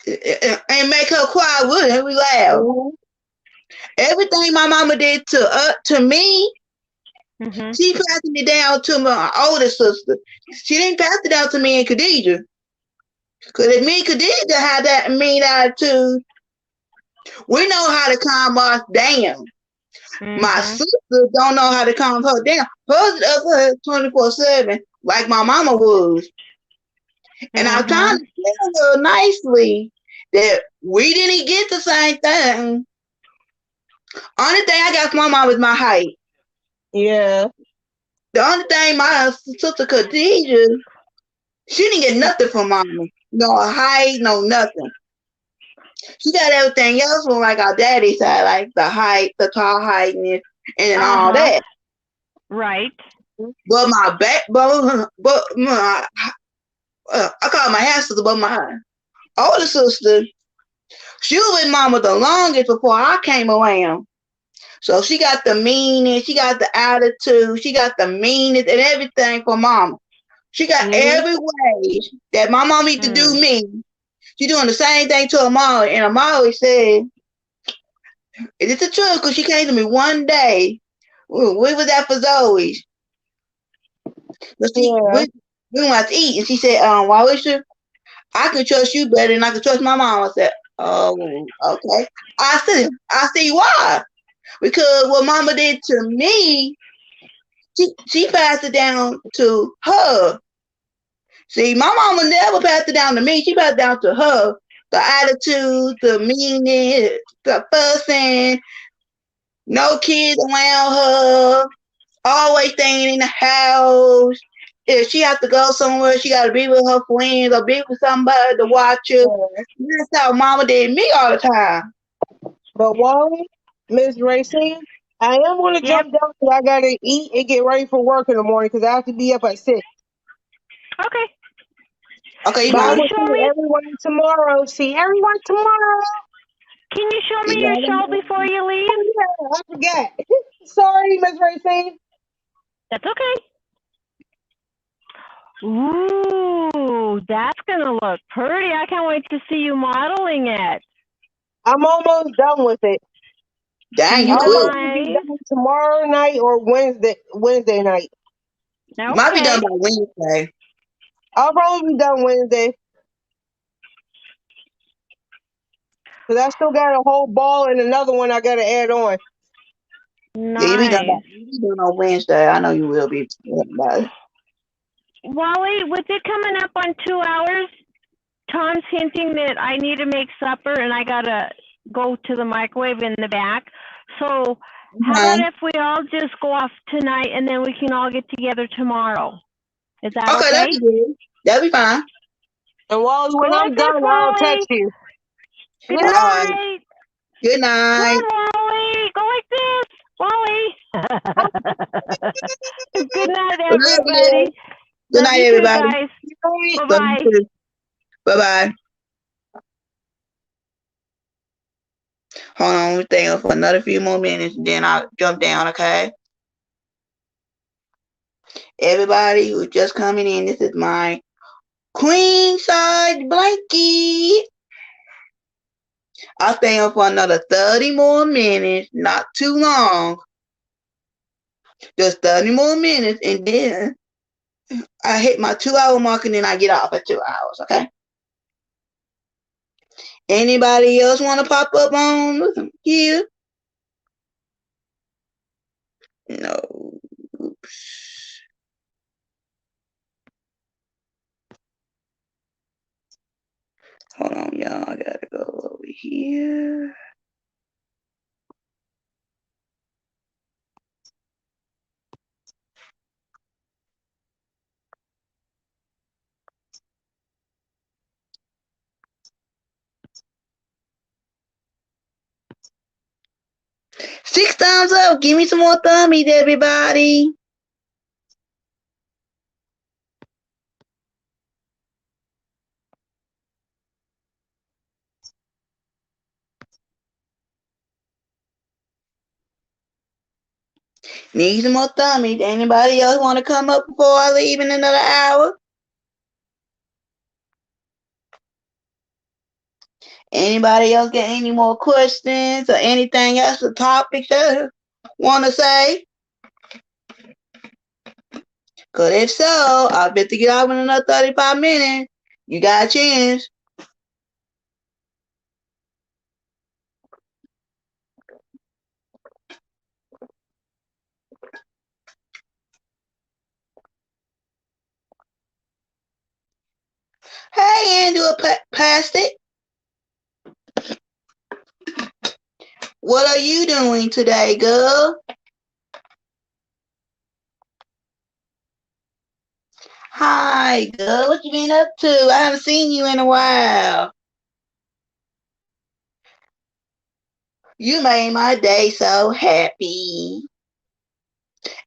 and make her cry with her. We laugh. Mhm. Everything my mama did to me, she passed it down to my older sister. She didn't pass it down to me and Khadijah. Because if me and Khadijah had that mean attitude, we know how to calm us down. My sister don't know how to calm her down. Hers up her 24/7, like my mama was. And I was trying to tell her nicely that we didn't get the same thing. Only thing I got from my mom is my height. Yeah. The only thing my sister Khadijah, she didn't get nothing from mama. No height, no nothing. She got everything else from like our daddy side, like the height, the tall heightness, and all that. Right. But my backbone, but my, I call my half sister, but my older sister, she was with mama the longest before I came around. So she got the meanness, she got the attitude, she got the meanness and everything for mama. She got every way that my mom used to do me. She doing the same thing to her mom. And her mom always said, it's the truth, because she came to me one day. We was at Fazoli's. We went out to eat. And she said, Wawisha, I can trust you better than I can trust my mom. I said, oh, okay. I see why. Because what mama did to me, she passed it down to her. See, my mama never passed it down to me. She passed it down to her. The attitude, the meanness, the fussing, no kids around her, always staying in the house. If she has to go somewhere, she got to be with her friends or be with somebody to watch her. That's how mama did me all the time. But Wally, Miss Racine, I am going to jump down because I got to eat and get ready for work in the morning because I have to be up at 6. Okay. Okay, But I fine. will see everyone tomorrow. See everyone tomorrow. Can you show me your shell before you leave? Oh, yeah, I forgot. Sorry, Miss Racine. That's okay. Ooh, that's gonna look pretty. I can't wait to see you modeling it. I'm almost done with it. Dang, you I'll good. probably be done tomorrow night or Wednesday night. You might be done by Wednesday. I'll probably be done Wednesday. Because I still got a whole ball and another one I got to add on. Yeah, you be done on Wednesday. I know you will be. Wally, with it coming up on 2 hours, Tom's hinting that I need to make supper and I gotta go to the microwave in the back. So how about if we all just go off tonight and then we can all get together tomorrow? Is that okay? That'd be good. That'd be fine. And Wally, when I'm done, I'll text you. Good night. Good night. Come on, Wally. Go like this. Wally. Good night, everybody. Good night, everybody. Guys. Bye-bye. Bye-bye. Hold on, we're staying for another few more minutes, and then I'll jump down, okay? Everybody who's just coming in, this is my queen size blankie. I'll stay on for another 30 more minutes, not too long. Just 30 more minutes, and then I hit my 2-hour mark, and then I get off at 2 hours, okay? Anybody else want to pop up on here? No. Oops. Hold on, y'all. I gotta go over here. Six thumbs up. Give me some more thummies, everybody. Need some more thummies. Anybody else want to come up before I leave in another hour? Anybody else got any more questions or anything else, or topics that want to say? Because if so, I'll bet to get out in another 35 minutes. You got a chance. Hey, Angela Plastic. What are you doing today, girl? Hi, girl. What you been up to? I haven't seen you in a while. You made my day so happy.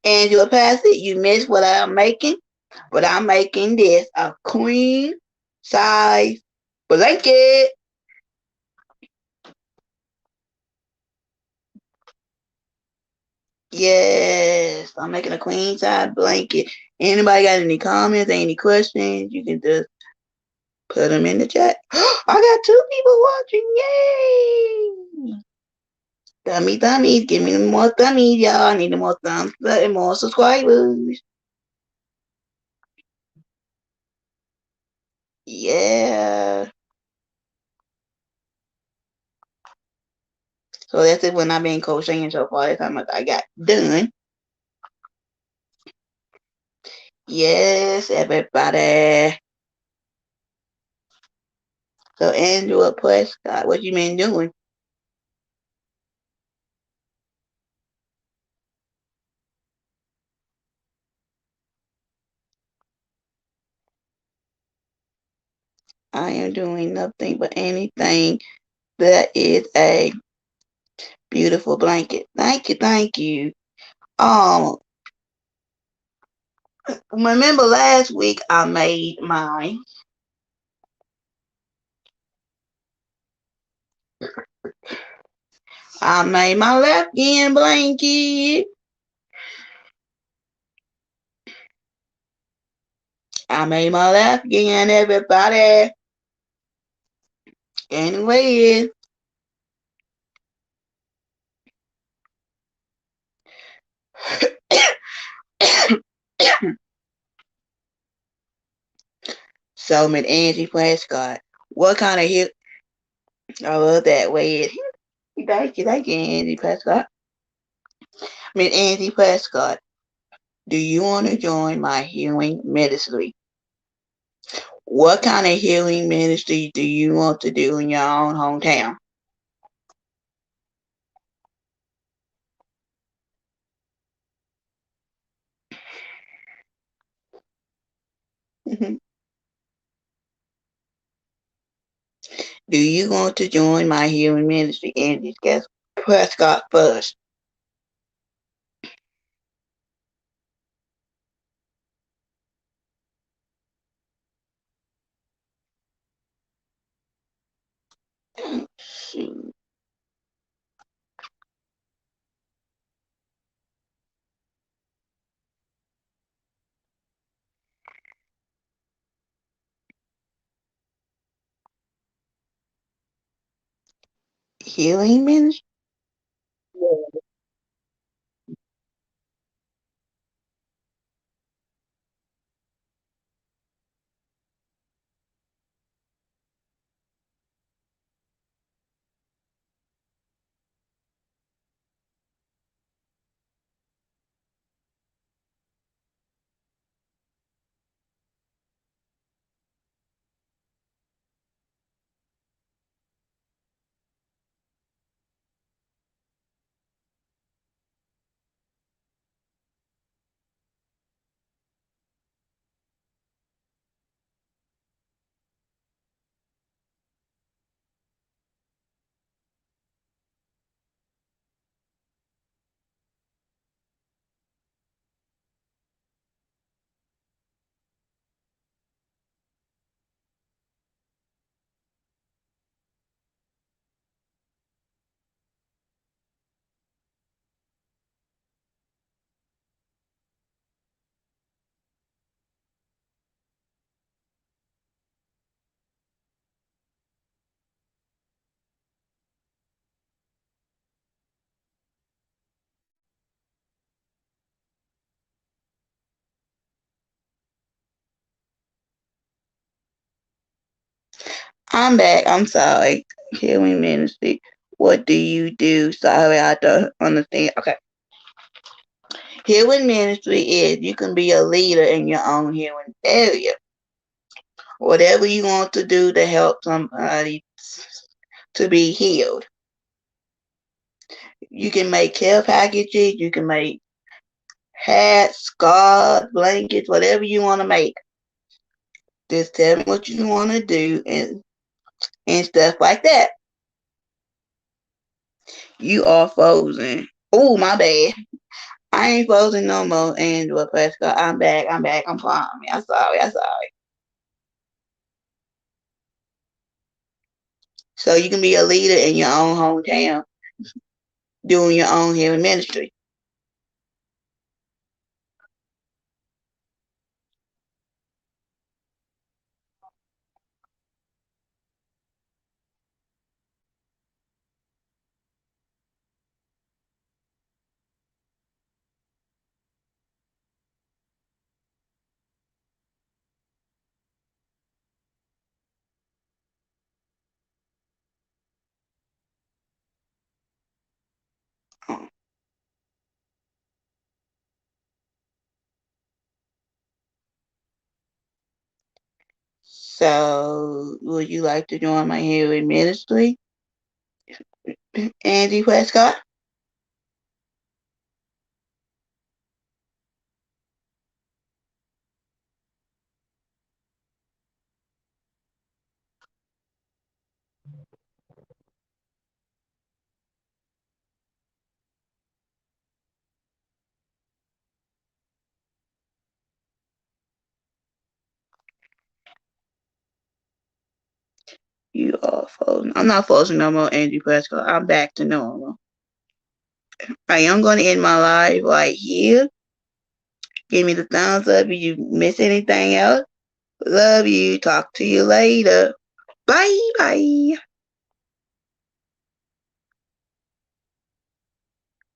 Angela Passett, you missed what I'm making, but I'm making this a queen size blanket. Yes, I'm making a queen size blanket. Anybody got any comments, any questions? You can just put them in the chat. I got 2 people watching. Yay! Thummies, give me more thummies, y'all. I need more thumbs up and more subscribers. Yeah. So that's it when I've been crocheting so far. That's how much I got done. Yes, everybody. So Angela Prescott, what you been doing? I am doing nothing but anything that is a beautiful blanket. Thank you, thank you. Um, remember last week I made mine. I made my Afghan blanket. I made my Afghan, everybody. Anyway, so Miss Angie Prescott, what kind of hip? I love that way. Thank you, Angie Prescott. Miss Angie Prescott, do you want to join my healing ministry? What kind of healing ministry do you want to do in your own hometown? Do you want to join my healing ministry? Angie Prescott first. Healing ministry? I'm back. I'm sorry. Healing ministry. What do you do? Sorry, I don't understand. Okay. Healing ministry is you can be a leader in your own healing area. Whatever you want to do to help somebody to be healed. You can make care packages. You can make hats, scarves, blankets, whatever you want to make. Just tell me what you want to do and stuff like that. You are frozen. Oh, my bad. I ain't frozen no more, Angela Prescott. I'm back. I'm fine. I'm sorry. So you can be a leader in your own hometown, doing your own healing ministry. So, would you like to join my healing ministry, Angie Prescott? You are frozen. I'm not frozen no more, Angie Prescott. I'm back to normal. I am going to end my live right here. Give me the thumbs up if you miss anything else. Love you. Talk to you later. Bye.